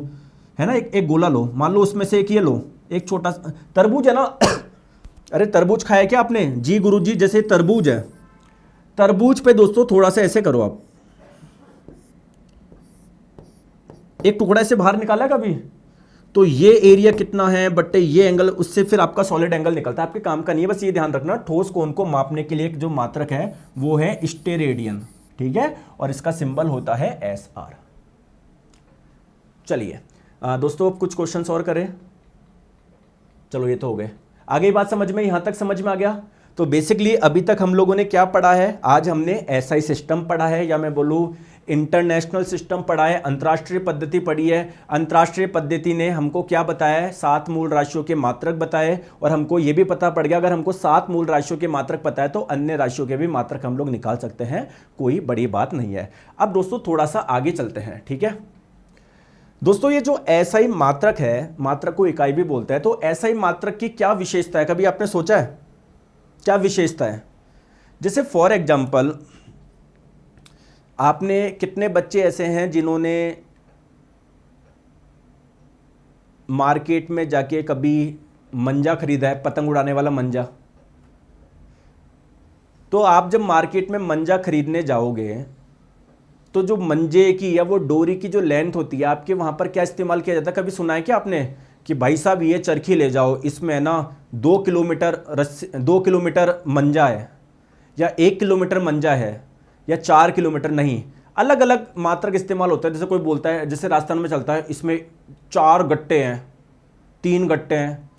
है ना, एक गोला लो, मान लो उसमें से एक ये लो, एक छोटा तरबूज है ना अरे तरबूज खाया क्या आपने? जी गुरुजी, जैसे तरबूज है, तरबूज पे दोस्तों थोड़ा सा ऐसे करो आप, एक टुकड़ा ऐसे बाहर निकाला कभी? तो ये एरिया कितना है बट्टे ये एंगल, उससे फिर आपका सॉलिड एंगल निकलता है। आपके काम का नहीं है, बस ये ध्यान रखना, ठोस कोण को मापने के लिए एक जो मात्रक है वो है स्टेरेडियन। ठीक है, और इसका सिंबल होता है SR। चलिए दोस्तों अब कुछ क्वेश्चंस और करें। चलो ये तो हो गए, आगे बात समझ में, यहां तक समझ में आ गया? तो बेसिकली अभी तक हम लोगों ने क्या पढ़ा है? आज हमने SI सिस्टम पढ़ा है, या मैं बोलूं इंटरनेशनल सिस्टम पढ़ा है, अंतर्राष्ट्रीय पद्धति पढ़ी है। अंतर्राष्ट्रीय पद्धति ने हमको क्या बताया है? 7 मूल राशियों के मात्रक बताए, और हमको ये भी पता पड़ गया अगर हमको 7 मूल राशियों के मात्रक पता है तो अन्य राशियों के भी मात्रक हम लोग निकाल सकते हैं, कोई बड़ी बात नहीं है। अब दोस्तों थोड़ा सा आगे चलते हैं। ठीक है दोस्तों, ये जो SI मात्रक है, मात्रक को इकाई भी बोलते हैं, तो SI मात्रक की क्या विशेषता है? कभी आपने सोचा है क्या विशेषता है? जैसे फॉर एग्जाम्पल, आपने कितने बच्चे ऐसे हैं जिन्होंने मार्केट में जाके कभी मंजा खरीदा है, पतंग उड़ाने वाला मंजा? तो आप जब मार्केट में मंजा खरीदने जाओगे तो जो मंजे की या वो डोरी की जो लेंथ होती है, आपके वहां पर क्या इस्तेमाल किया जाता है? कभी सुना है क्या आपने कि भाई साहब ये चरखी ले जाओ, इसमें ना 2 किलोमीटर मंजा है, या 1 किलोमीटर मंजा है, या 4 किलोमीटर? नहीं, अलग अलग मात्रक इस्तेमाल होता है। जैसे कोई बोलता है, जैसे राजस्थान में चलता है, इसमें 4 गट्टे हैं, 3 गट्टे हैं,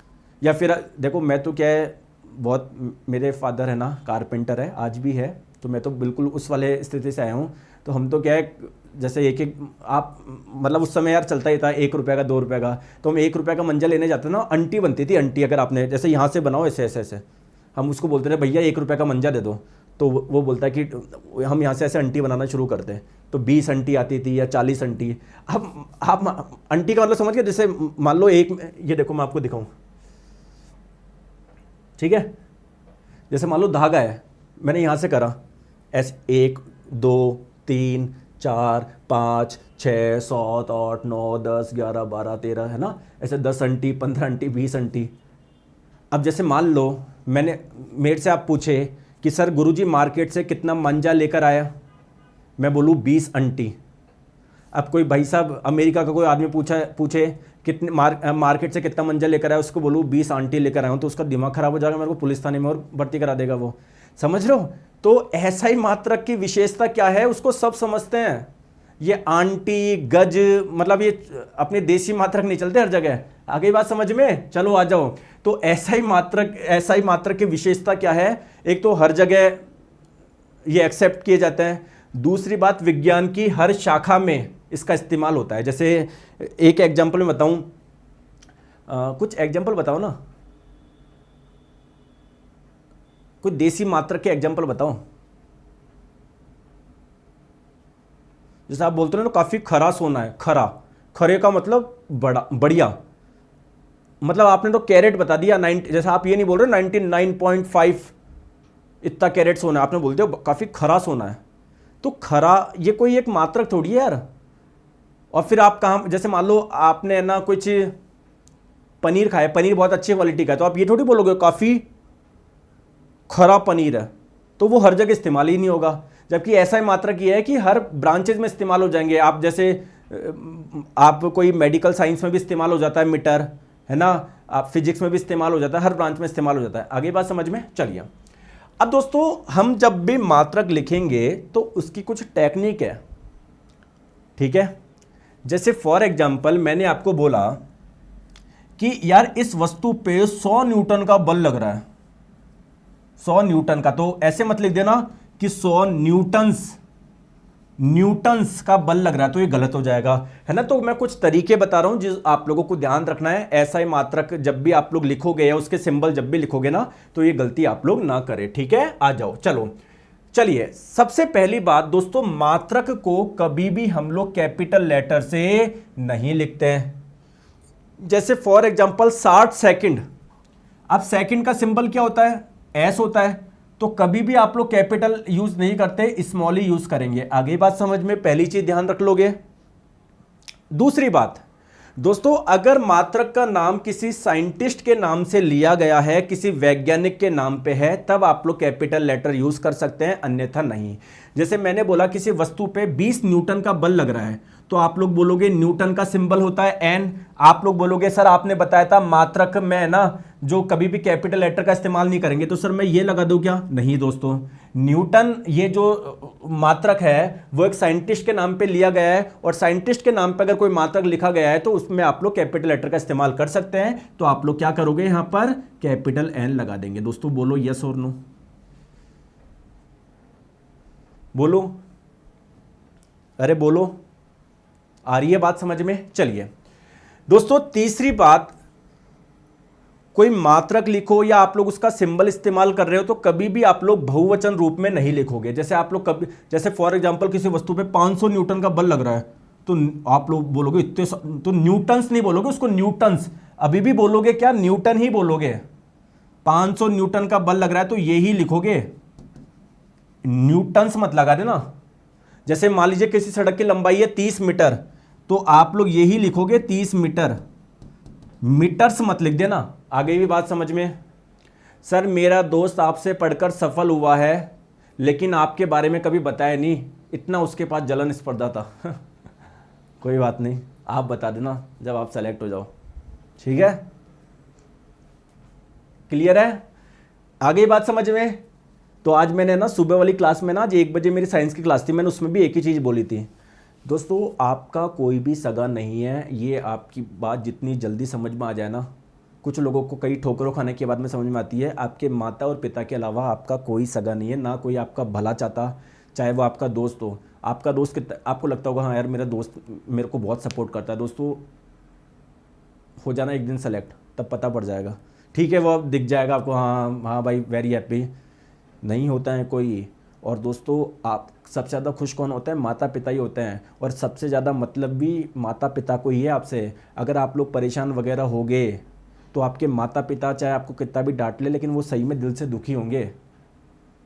या फिर देखो मैं तो क्या है, बहुत मेरे फादर है ना कारपेंटर है, आज भी है, तो मैं तो बिल्कुल उस वाले स्थिति से आया हूँ। तो हम तो क्या है, जैसे एक एक आप मतलब उस समय यार चलता ही था 1 रुपये का 2 रुपये का, तो हम 1 रुपये का मंजा लेने जाते ना, अंटी बनती थी, अंटी, अगर आपने जैसे यहाँ से बनाओ ऐसे ऐसे ऐसे, हम उसको बोलते थे भैया 1 रुपये का मंजा दे दो, तो वो बोलता है कि हम यहाँ से ऐसे अंटी बनाना शुरू करते हैं, तो 20 अंटी आती थी या 40 अंटी। अब आप अंटी का मतलब समझ गए? जैसे मान लो एक, ये देखो मैं आपको दिखाऊं, ठीक है, जैसे मान लो धागा है, मैंने यहाँ से करा ऐसे 1 2 3 4 5 6 7 8 9 10 11 12 13, है ना, ऐसे 10 अंटी 15 अंटी 20 अंटी। अब जैसे मान लो मैंने, मेरे से आप पूछे कि सर गुरुजी मार्केट से कितना मंजा लेकर आया, मैं बोलूँ 20 अंटी। अब कोई भाई साहब अमेरिका का कोई आदमी पूछे कितने मार्केट से कितना मंजा लेकर आया, उसको बोलूँ 20 आंटी लेकर आया हूँ, तो उसका दिमाग खराब हो जाएगा, मेरे को पुलिस थाने में और भर्ती करा देगा वो, समझ रहे हो? तो SI मात्रक की विशेषता क्या है, उसको सब समझते हैं। ये आंटी गज मतलब ये अपने देसी मात्रक नहीं चलते हर जगह। आगे बात समझ में? चलो आ जाओ। तो SI मात्रक की विशेषता क्या है? एक तो हर जगह ये एक्सेप्ट किए जाते हैं, दूसरी बात विज्ञान की हर शाखा में इसका इस्तेमाल होता है। जैसे एक एग्जांपल में बताऊं, कुछ एग्जांपल बताओ ना, कुछ देसी मात्रक के एग्जांपल बताओ। जैसे आप बोलते हो ना, काफी खरा सोना है, खरा, खरे का मतलब बड़ा बढ़िया, मतलब आपने तो कैरेट बता दिया 90, जैसे आप ये नहीं बोल रहे 99.5 इतना कैरेट सोना है, आपने बोलते हो काफी खरा सोना है। तो खरा ये कोई एक मात्रक थोड़ी है यार। और फिर आप कहाँ, जैसे मान लो आपने ना कुछ पनीर खाया, पनीर बहुत अच्छी क्वालिटी का है, तो आप ये थोड़ी बोलोगे काफ़ी खरा पनीर है, तो वो हर जगह इस्तेमाल ही नहीं होगा। जबकि ऐसा ही मात्रक ये है कि हर ब्रांचेज में इस्तेमाल हो जाएंगे। आप जैसे आप कोई मेडिकल साइंस में भी इस्तेमाल हो जाता है मीटर, है ना, आप फिजिक्स में भी इस्तेमाल हो जाता है, हर ब्रांच में इस्तेमाल हो जाता है। आगे बात समझ में चलिए। अब दोस्तों हम जब भी मात्रक लिखेंगे तो उसकी कुछ टेक्निक है, ठीक है। जैसे फॉर एग्जाम्पल मैंने आपको बोला कि यार इस वस्तु पे 100 न्यूटन का बल लग रहा है, 100 न्यूटन का, तो ऐसे मत लिख देना कि 100 न्यूटन्स का बल लग रहा है, तो ये गलत हो जाएगा, है ना। तो मैं कुछ तरीके बता रहा हूं जिस आप लोगों को ध्यान रखना है। ऐसा ही मात्रक जब भी आप लोग लिखोगे या उसके सिंबल जब भी लिखोगे ना, तो ये गलती आप लोग ना करें, ठीक है। आ जाओ, चलो चलिए। सबसे पहली बात दोस्तों, मात्रक को कभी भी हम लोग कैपिटल लेटर से नहीं लिखते हैं। जैसे फॉर एग्जांपल 60 सेकंड, अब सेकंड का सिंबल क्या होता है, एस होता है, तो कभी भी आप लोग कैपिटल यूज नहीं करते, स्मॉल ही यूज करेंगे। आगे बात समझ में, पहली चीज ध्यान रख लोगे। दूसरी बात दोस्तों, अगर मात्रक का नाम किसी साइंटिस्ट के नाम से लिया गया है, किसी वैज्ञानिक के नाम पे है, तब आप लोग कैपिटल लेटर यूज कर सकते हैं, अन्यथा नहीं। जैसे मैंने बोला किसी वस्तु पे 20 न्यूटन का बल लग रहा है, तो आप लोग बोलोगे न्यूटन का सिंबल होता है एन। आप लोग बोलोगे सर आपने बताया था मात्रक में ना जो कभी भी कैपिटल लेटर का इस्तेमाल नहीं करेंगे, तो सर मैं ये लगा दूं क्या? नहीं दोस्तों, न्यूटन ये जो मात्रक है वो एक साइंटिस्ट के नाम पे लिया गया है, और साइंटिस्ट के नाम पे अगर कोई मात्रक लिखा गया है तो उसमें आप लोग कैपिटल लेटर का इस्तेमाल कर सकते हैं। तो आप लोग क्या करोगे, यहां पर कैपिटल एन लगा देंगे। दोस्तों बोलो यस और नो, बोलो, अरे बोलो, आ रही है बात समझ में? चलिए दोस्तों, तीसरी बात, कोई मात्रक लिखो या आप लोग उसका सिंबल इस्तेमाल कर रहे हो तो कभी भी आप लोग बहुवचन रूप में नहीं लिखोगे। जैसे आप लोग कभी, जैसे फॉर एग्जांपल किसी वस्तु पे 500 न्यूटन का बल लग रहा है, तो आप लोग बोलोगे इतने, तो न्यूटन्स नहीं बोलोगे उसको, न्यूटन्स अभी भी बोलोगे क्या, न्यूटन ही बोलोगे। 500 न्यूटन का बल लग रहा है तो ये ही लिखोगे, न्यूटन्स मत लगा देना। जैसे मान लीजिए किसी सड़क की लंबाई है 30 मीटर, तो आप लोग यही लिखोगे 30 मीटर, मीटर्स मत लिख देना। आगे भी बात समझ में? सर मेरा दोस्त आपसे पढ़कर सफल हुआ है लेकिन आपके बारे में कभी बताया नहीं, इतना उसके पास जलन स्पर्धा था। कोई बात नहीं, आप बता देना जब आप सेलेक्ट हो जाओ, ठीक है, क्लियर है? आगे बात समझ में? तो आज मैंने ना सुबह वाली क्लास में ना, आज 1 बजे मेरी साइंस की क्लास थी, मैंने उसमें भी एक ही चीज़ बोली थी। दोस्तों आपका कोई भी सगा नहीं है, ये आपकी बात जितनी जल्दी समझ में आ जाए ना, कुछ लोगों को कई ठोकरों खाने के बाद में समझ में आती है, आपके माता और पिता के अलावा आपका कोई सगा नहीं है, ना कोई आपका भला चाहता, चाहे वो आपका दोस्त हो। आपका दोस्त आपको लगता होगा हाँ यार मेरा दोस्त मेरे को बहुत सपोर्ट करता है, दोस्तों हो जाना एक दिन सेलेक्ट, तब पता पड़ जाएगा, ठीक है, वो अब दिख जाएगा आपको, हाँ हाँ भाई वेरी हैप्पी, नहीं होता है कोई। और दोस्तों आप सबसे ज़्यादा खुश कौन होता है? माता पिता ही होते हैं, और सबसे ज़्यादा मतलब भी माता पिता को ही है आपसे। अगर आप लोग परेशान वगैरह हो गए तो आपके माता पिता चाहे आपको कितना भी डांट ले, लेकिन वो सही में दिल से दुखी होंगे।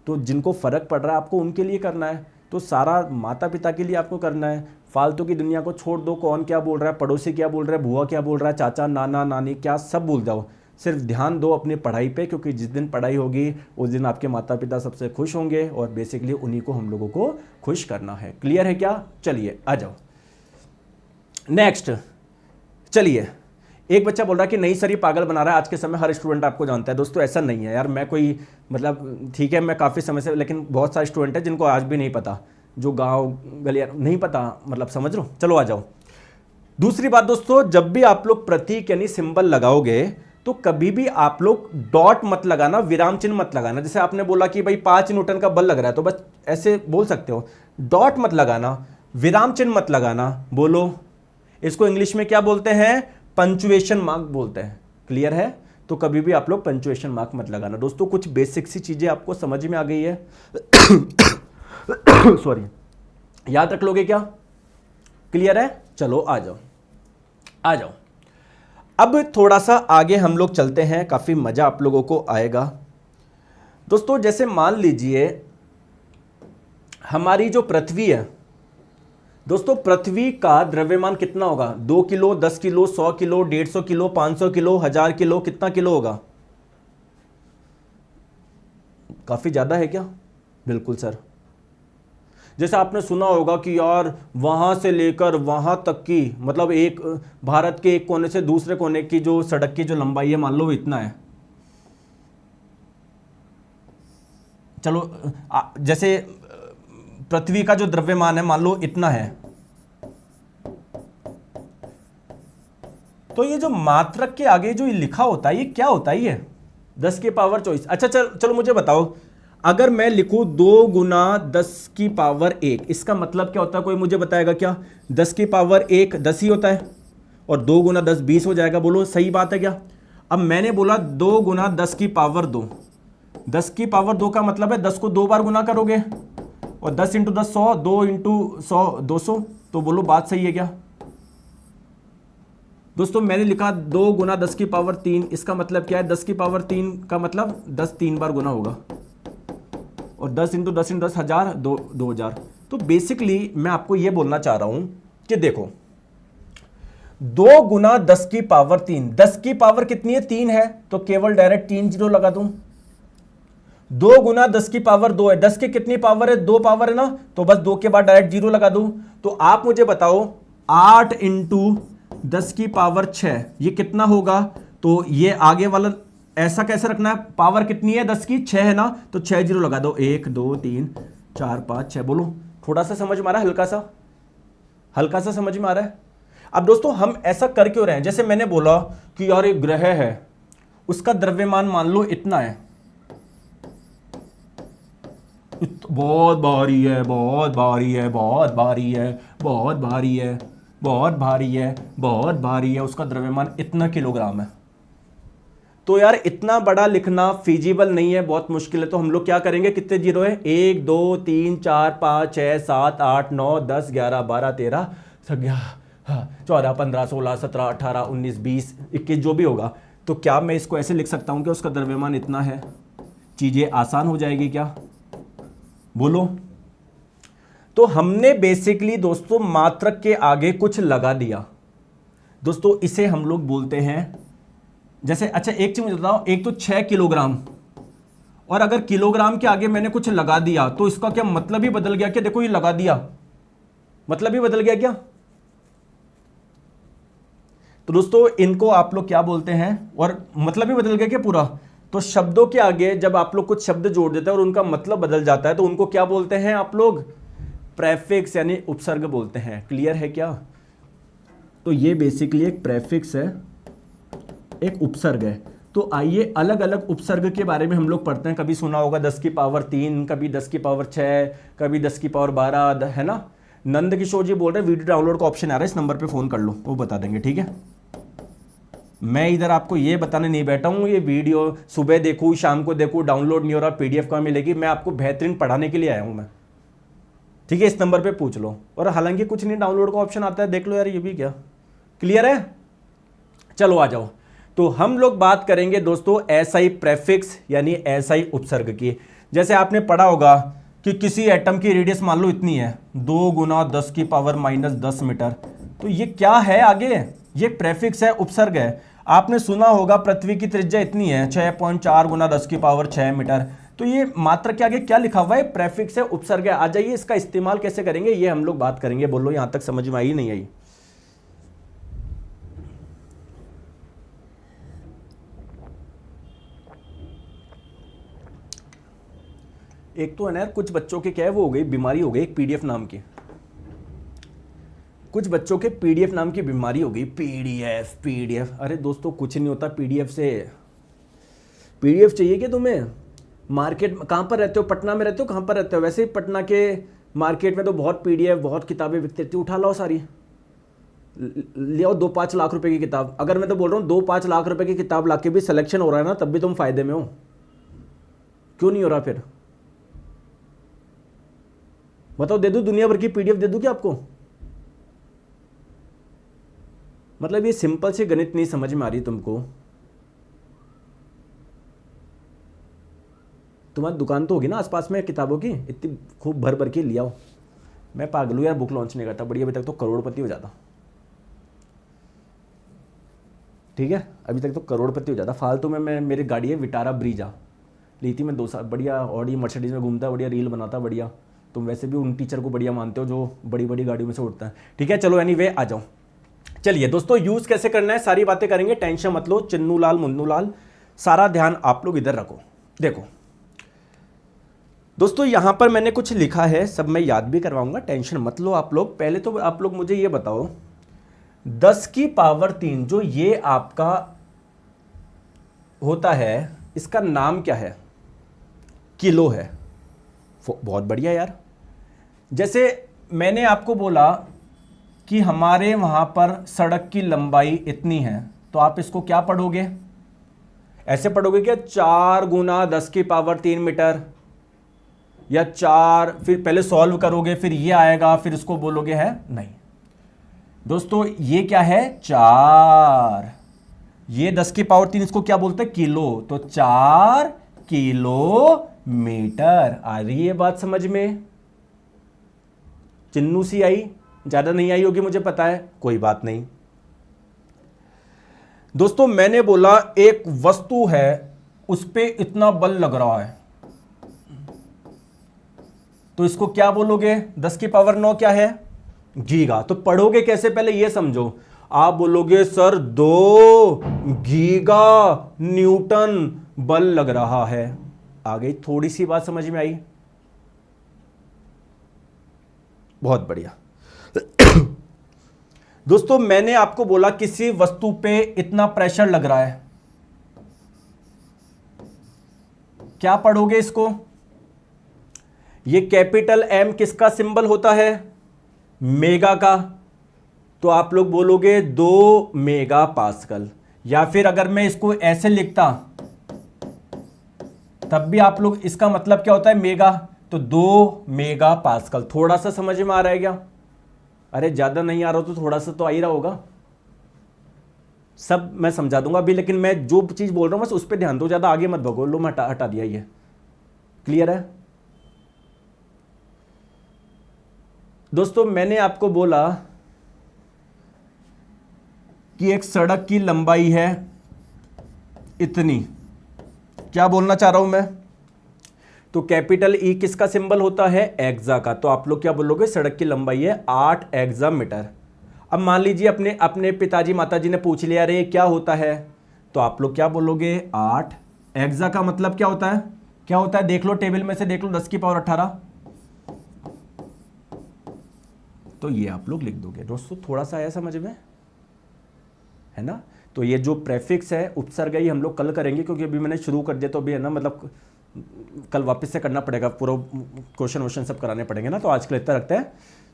तो जिनको फ़र्क पड़ रहा है आपको उनके लिए करना है, तो सारा माता पिता के लिए आपको करना है। फालतू की दुनिया को छोड़ दो, कौन क्या बोल रहा है, पड़ोसी क्या बोल रहा है, बुआ क्या बोल रहा है, चाचा नाना नानी क्या, सब भूल जाओ, सिर्फ ध्यान दो अपनी पढ़ाई पे, क्योंकि जिस दिन पढ़ाई होगी उस दिन आपके माता पिता सबसे खुश होंगे, और बेसिकली उन्हीं को हम लोगों को खुश करना है। क्लियर है क्या? चलिए आ जाओ नेक्स्ट। चलिए, एक बच्चा बोल रहा है कि नहीं सर ये पागल बना रहा है, आज के समय हर स्टूडेंट आपको जानता है। दोस्तों ऐसा नहीं है यार, मैं कोई मतलब ठीक है मैं काफ़ी समय से, लेकिन बहुत सारे स्टूडेंट हैं जिनको आज भी नहीं पता, जो गाँव गलियाँ नहीं पता, मतलब समझ लो। चलो आ जाओ। दूसरी बात दोस्तों, जब भी आप लोग प्रतीक यानी सिंबल लगाओगे तो कभी भी आप लोग डॉट मत लगाना, विराम चिन्ह मत लगाना। जैसे आपने बोला कि भाई 5 न्यूटन का बल लग रहा है, तो बस ऐसे बोल सकते हो, डॉट मत लगाना, विराम चिन्ह मत लगाना। बोलो, इसको इंग्लिश में क्या बोलते हैं? पंचुएशन मार्क बोलते हैं। क्लियर है? तो कभी भी आप लोग पंचुएशन मार्क मत लगाना। दोस्तों कुछ बेसिक सी चीजें आपको समझ में आ गई है? सॉरी, याद रख लोगे क्या? क्लियर है? चलो आ जाओ, आ जाओ। अब थोड़ा सा आगे हम लोग चलते हैं, काफ़ी मज़ा आप लोगों को आएगा। दोस्तों जैसे मान लीजिए हमारी जो पृथ्वी है दोस्तों, पृथ्वी का द्रव्यमान कितना होगा? 2 kilo, 10 kilo, 100 kilo, 150 kilo, 500 kilo, 1000 kilo, कितना किलो होगा? काफी ज्यादा है क्या? बिल्कुल सर। जैसे आपने सुना होगा कि यार वहां से लेकर वहां तक की, मतलब एक भारत के एक कोने से दूसरे कोने की जो सड़क की जो लंबाई है, मान लो इतना है। चलो जैसे पृथ्वी का जो द्रव्यमान है मान लो इतना है, तो ये जो मात्रक के आगे जो ये लिखा होता है ये क्या होता है? ये 10 की पावर 24। अच्छा चलो मुझे बताओ, अगर मैं लिखूं 2 गुना 10 की पावर 1, इसका मतलब क्या होता है? कोई मुझे बताएगा क्या? 10 की पावर 1 10 ही होता है, और 2 गुना 10 20 हो जाएगा। बोलो सही बात है क्या? अब मैंने बोला 2 गुना 10 की पावर 2, 10 की पावर 2 का मतलब है 10 को 2 बार गुना करोगे, और 10 इंटू 10 100, 2 इंटू 100 200। तो बोलो बात सही है क्या? दोस्तों मैंने लिखा 2 गुना 10 की पावर 3, इसका मतलब क्या है? 10 की पावर 3 का मतलब 10 3 बार गुना होगा, और 10 इंटू 10 इंटू 10 1000, 2000। तो बेसिकली मैं आपको यह बोलना चाह रहा हूं कि देखो 2 गुना 10 की पावर 3, 10 की पावर कितनी है? 3 है, तो केवल डायरेक्ट 3 जीरो लगा दूं। 2 गुना 10 की पावर 2 है, 10 की कितनी पावर है? 2 पावर है ना, तो बस 2 के बाद डायरेक्ट जीरो लगा दूं। तो आप मुझे बताओ 8 इंटू 10 की पावर 6 ये कितना होगा? तो ये आगे वाला ऐसा कैसे रखना है? पावर कितनी है 10 की? 6 है ना, तो 6 जीरो लगा दो। 1 2 3 4 5 6। बोलो थोड़ा सा समझ में आ रहा है? हल्का सा समझ में आ रहा है? अब दोस्तों हम ऐसा कर क्यों रहे हैं? जैसे मैंने बोला कि यार एक ग्रह है, उसका द्रव्यमान मान लो इतना है, बहुत भारी है, बहुत भारी है, बहुत भारी है, बहुत भारी है, बहुत भारी है, बहुत भारी है, उसका द्रव्यमान इतना किलोग्राम है। तो यार इतना बड़ा लिखना फिजिबल नहीं है, बहुत मुश्किल है। तो हम लोग क्या करेंगे? कितने जीरो है? 1 2 3 4 5 6 7 8 9 10 11 12 13 14 15 16 17 18 19 20 21 जो भी होगा। तो क्या मैं इसको ऐसे लिख सकता हूं कि उसका द्रव्यमान इतना है? चीजें आसान हो जाएगी क्या? बोलो। तो हमने बेसिकली दोस्तों मात्रक के आगे कुछ लगा दिया दोस्तों, इसे हम लोग बोलते हैं जैसे, अच्छा एक चीज मुझे बताओ, एक तो 6 किलोग्राम, और अगर किलोग्राम के आगे मैंने कुछ लगा दिया तो इसका क्या मतलब ही बदल गया? क्या देखो ये लगा दिया, मतलब ही बदल गया क्या? तो दोस्तों इनको आप लोग क्या बोलते हैं? और मतलब ही बदल गया क्या पूरा? तो शब्दों के आगे जब आप लोग कुछ शब्द जोड़ देते हैं और उनका मतलब बदल जाता है तो उनको क्या बोलते हैं आप लोग? प्रेफिक्स यानी उपसर्ग बोलते हैं। क्लियर है क्या? तो ये बेसिकली एक प्रेफिक्स है, एक उपसर्ग है। तो आइए अलग अलग उपसर्ग के बारे में हम लोग पढ़ते हैं। कभी सुना होगा 10 की पावर 3, कभी 10 की पावर 6, कभी 10 की पावर 12, है ना? नंद किशोर जी बोल रहे हैं वीडियो डाउनलोड का ऑप्शन आ रहा है, इस नंबर पे फोन कर लो, वो बता देंगे। ठीक है, मैं इधर आपको ये बताने नहीं बैठा हूँ ये वीडियो सुबह देखूँ शाम को देखूँ डाउनलोड नहीं हो रहा, पीडीएफ कहाँ मिलेगी। मैं आपको बेहतरीन पढ़ाने के लिए आया हूँ मैं। ठीक है, इस नंबर पे पूछ लो। और हालांकि कुछ नहीं, डाउनलोड का ऑप्शन आता है, देख लो यार, ये भी क्या। क्लियर है? चलो आ जाओ। तो हम लोग बात करेंगे दोस्तों एसआई प्रेफिक्स यानी एसआई उपसर्ग की। जैसे आपने पढ़ा होगा कि किसी एटम की रेडियस मान लो इतनी है, 2 गुना 10 की पावर -10 मीटर। तो ये क्या है आगे? ये प्रेफिक्स है, उपसर्ग है। आपने सुना होगा पृथ्वी की त्रिज्या इतनी है, 6.4 गुना 10 की पावर 6 मीटर। तो ये मात्रक के आगे क्या लिखा हुआ है? प्रेफिक्स है, उपसर्ग है। आ जाइए, इसका इस्तेमाल कैसे करेंगे ये हम लोग बात करेंगे। बोलो यहां तक समझ में आई नहीं आई? एक तो है ना यार, कुछ बच्चों के क्या है, वो हो गई बीमारी, हो गई एक पीडीएफ नाम की। कुछ बच्चों के पीडीएफ नाम की बीमारी हो गई। पीडीएफ पीडीएफ, अरे दोस्तों कुछ नहीं होता पीडीएफ से। पीडीएफ चाहिए क्या तुम्हें? मार्केट कहाँ पर रहते हो? पटना में रहते हो? कहाँ पर रहते हो? वैसे ही पटना के मार्केट में तो बहुत पीडीएफ, बहुत किताबें बिकती रहती, उठा लाओ सारी, ले आओ 2-5 लाख रुपए की किताब। अगर मैं तो बोल रहा हूँ 2-5 लाख रुपए की किताब लाके भी सिलेक्शन हो रहा है ना, तब भी तुम फायदे में हो। क्यों नहीं हो रहा फिर? बताओ, दे दूं दुनिया भर की पीडीएफ दे दूं क्या आपको? मतलब ये सिंपल सी गणित नहीं समझ में आ रही तुमको? तुम्हारी दुकान तो होगी ना आसपास में किताबों की, इतनी खूब भर भर के लिया हो। मैं पागल हूँ यार, बुक लॉन्च नहीं करता, बड़ी अभी तक तो करोड़पति हो जाता। ठीक है, अभी तक तो करोड़पति हो जाता। फालतू में मैं, मेरी गाड़ी है विटारा ब्रीजा, ली थी मैं 2 साल, बढ़िया ऑडी मर्सिडीज में घूमता, बढ़िया रील बनाता, बढ़िया। तुम वैसे भी उन टीचर को बढ़िया मानते हो जो बड़ी बड़ी गाड़ियों में से उठता है। ठीक है, चलो एनीवे आ जाओ। चलिए दोस्तों, यूज कैसे करना है सारी बातें करेंगे, टेंशन मत लो। चिन्नू लाल मुन्नू लाल, सारा ध्यान आप लोग इधर रखो। देखो दोस्तों, यहां पर मैंने कुछ लिखा है, सब मैं याद भी करवाऊंगा, टेंशन मत लो आप लोग। पहले तो आप लोग मुझे ये बताओ, 10 की पावर 3 जो ये आपका होता है, इसका नाम क्या है? किलो है। बहुत बढ़िया यार। जैसे मैंने आपको बोला कि हमारे वहां पर सड़क की लंबाई इतनी है, तो आप इसको क्या पढ़ोगे? ऐसे पढ़ोगे क्या, 4 गुना 10 की पावर 3 मीटर, या 4, फिर पहले सॉल्व करोगे फिर ये आएगा फिर इसको बोलोगे है? नहीं दोस्तों, ये क्या है? 4। ये 10 की पावर 3 इसको क्या बोलते हैं? किलो। तो 4 किलोमीटर। आ रही है बात समझ में? चिन्नू सी आई, ज्यादा नहीं आई होगी मुझे पता है, कोई बात नहीं। दोस्तों मैंने बोला एक वस्तु है, उस पे इतना बल लग रहा है, तो इसको क्या बोलोगे? 10 की पावर 9 क्या है? गीगा। तो पढ़ोगे कैसे पहले ये समझो। आप बोलोगे सर 2 गीगा न्यूटन बल लग रहा है। आ गई थोड़ी सी बात समझ में आई? बहुत बढ़िया। दोस्तों मैंने आपको बोला किसी वस्तु पे इतना प्रेशर लग रहा है, क्या पढ़ोगे इसको? ये कैपिटल एम किसका सिंबल होता है? मेगा का। तो आप लोग बोलोगे 2 मेगा पास्कल। या फिर अगर मैं इसको ऐसे लिखता तब भी आप लोग, इसका मतलब क्या होता है? मेगा। तो 2 मेगा पास्कल। थोड़ा सा समझ में आ रहा है क्या? अरे ज्यादा नहीं आ रहा तो थोड़ा सा तो आ ही रहा होगा। सब मैं समझा दूंगा अभी, लेकिन मैं जो चीज बोल रहा हूं बस उस पर ध्यान दो, ज्यादा आगे मत भगो। लो मैं हटा दिया। ये क्लियर है? दोस्तों मैंने आपको बोला कि एक सड़क की लंबाई है इतनी, क्या बोलना चाह रहा हूं मैं? तो कैपिटल ई किसका सिंबल होता है? एक्सा का। तो आप लोग क्या बोलोगे? सड़क की लंबाई है 8 एक्सा मीटर। अब मान लीजिए अपने पिताजी माताजी ने पूछ लिया अरे क्या होता है, तो आप लोग क्या बोलोगे? 8 एक्सा का मतलब क्या होता है? क्या होता है देख लो, टेबल में से देख लो, 10 की पावर 18। तो ये आप लोग लिख दोगे। दोस्तों थोड़ा सा आया समझ में, है ना? तो ये जो प्रेफिक्स है, उपसर्ग है, ये हम लोग कल करेंगे, क्योंकि अभी मैंने शुरू कर दिया तो अभी है ना, मतलब कल वापस से करना पड़ेगा, पूरा क्वेश्चन वोश्चन सब कराने पड़ेंगे ना। तो आज के लिए इतना रखते हैं।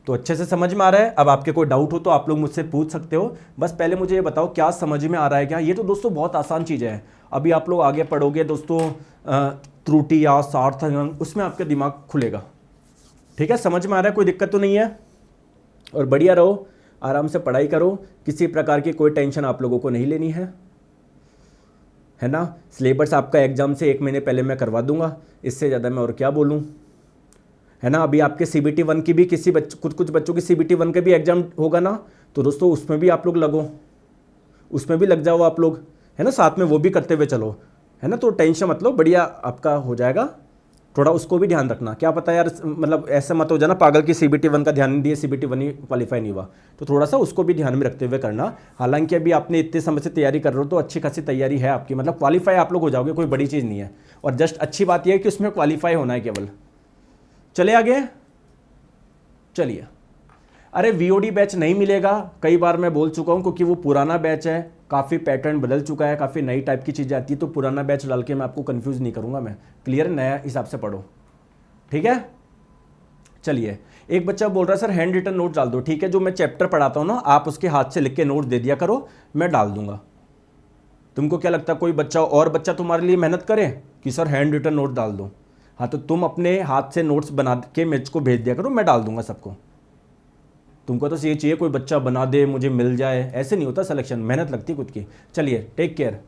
तो अच्छे से समझ में आ रहा है? अब आपके कोई डाउट हो तो आप लोग मुझसे पूछ सकते हो। बस पहले मुझे ये बताओ क्या समझ में आ रहा है क्या? ये तो दोस्तों बहुत आसान चीज़ है। अभी आप लोग आगे पढ़ोगे दोस्तों, त्रुटि या सार्थक, उसमें आपका दिमाग खुलेगा। ठीक है, समझ में आ रहा है? कोई दिक्कत तो नहीं है? और बढ़िया रहो, आराम से पढ़ाई करो, किसी प्रकार की कोई टेंशन आप लोगों को नहीं लेनी है ना? सिलेबस आपका एग्जाम से 1 महीने पहले मैं करवा दूंगा, इससे ज़्यादा मैं और क्या बोलूँ, है ना? अभी आपके CBT 1 की भी कुछ बच्चों की CBT 1 के भी एग्जाम होगा ना, तो दोस्तों उसमें भी आप लोग लगो, उसमें भी लग जाओ आप लोग, है ना? साथ में वो भी करते हुए चलो, है ना? तो टेंशन मत लो, बढ़िया आपका हो जाएगा। थोड़ा उसको भी ध्यान रखना, क्या पता यार, मतलब ऐसा मत हो जाना पागल की CBT 1 का ध्यान नहीं दिया, CBT 1 ही क्वालिफाई नहीं हुआ। तो थोड़ा सा उसको भी ध्यान में रखते हुए करना। हालांकि अभी आपने इतने समय से तैयारी कर रहे हो तो अच्छी खासी तैयारी है आपकी, मतलब क्वालिफाई आप लोग हो जाओगे, कोई बड़ी चीज़ नहीं है। और जस्ट अच्छी बात यह है कि उसमें क्वालिफाई होना है केवल। चले आगे, चलिए। अरे VOD बैच नहीं मिलेगा, कई बार मैं बोल चुका हूँ, क्योंकि वो पुराना बैच है, काफ़ी पैटर्न बदल चुका है, काफ़ी नई टाइप की चीज़ें आती है, तो पुराना बैच डाल के मैं आपको कंफ्यूज नहीं करूँगा मैं। क्लियर? नया हिसाब से पढ़ो, ठीक है? चलिए, एक बच्चा बोल रहा है सर हैंड रिटन नोट डाल दो। ठीक है, जो मैं चैप्टर पढ़ाता हूँ ना, आप उसके हाथ से लिख के नोट दे दिया करो, मैं डाल दूंगा। तुमको क्या लगता है कोई बच्चा और बच्चा तुम्हारे लिए मेहनत करे कि सर हैंड रिटन नोट डाल दो? हाँ, तो तुम अपने हाथ से नोट्स बना के मुझको भेज दिया करो, मैं डाल दूंगा सबको। तुमको तो ये चाहिए कोई बच्चा बना दे, मुझे मिल जाए, ऐसे नहीं होता सिलेक्शन, मेहनत लगती है खुद की। चलिए, टेक केयर।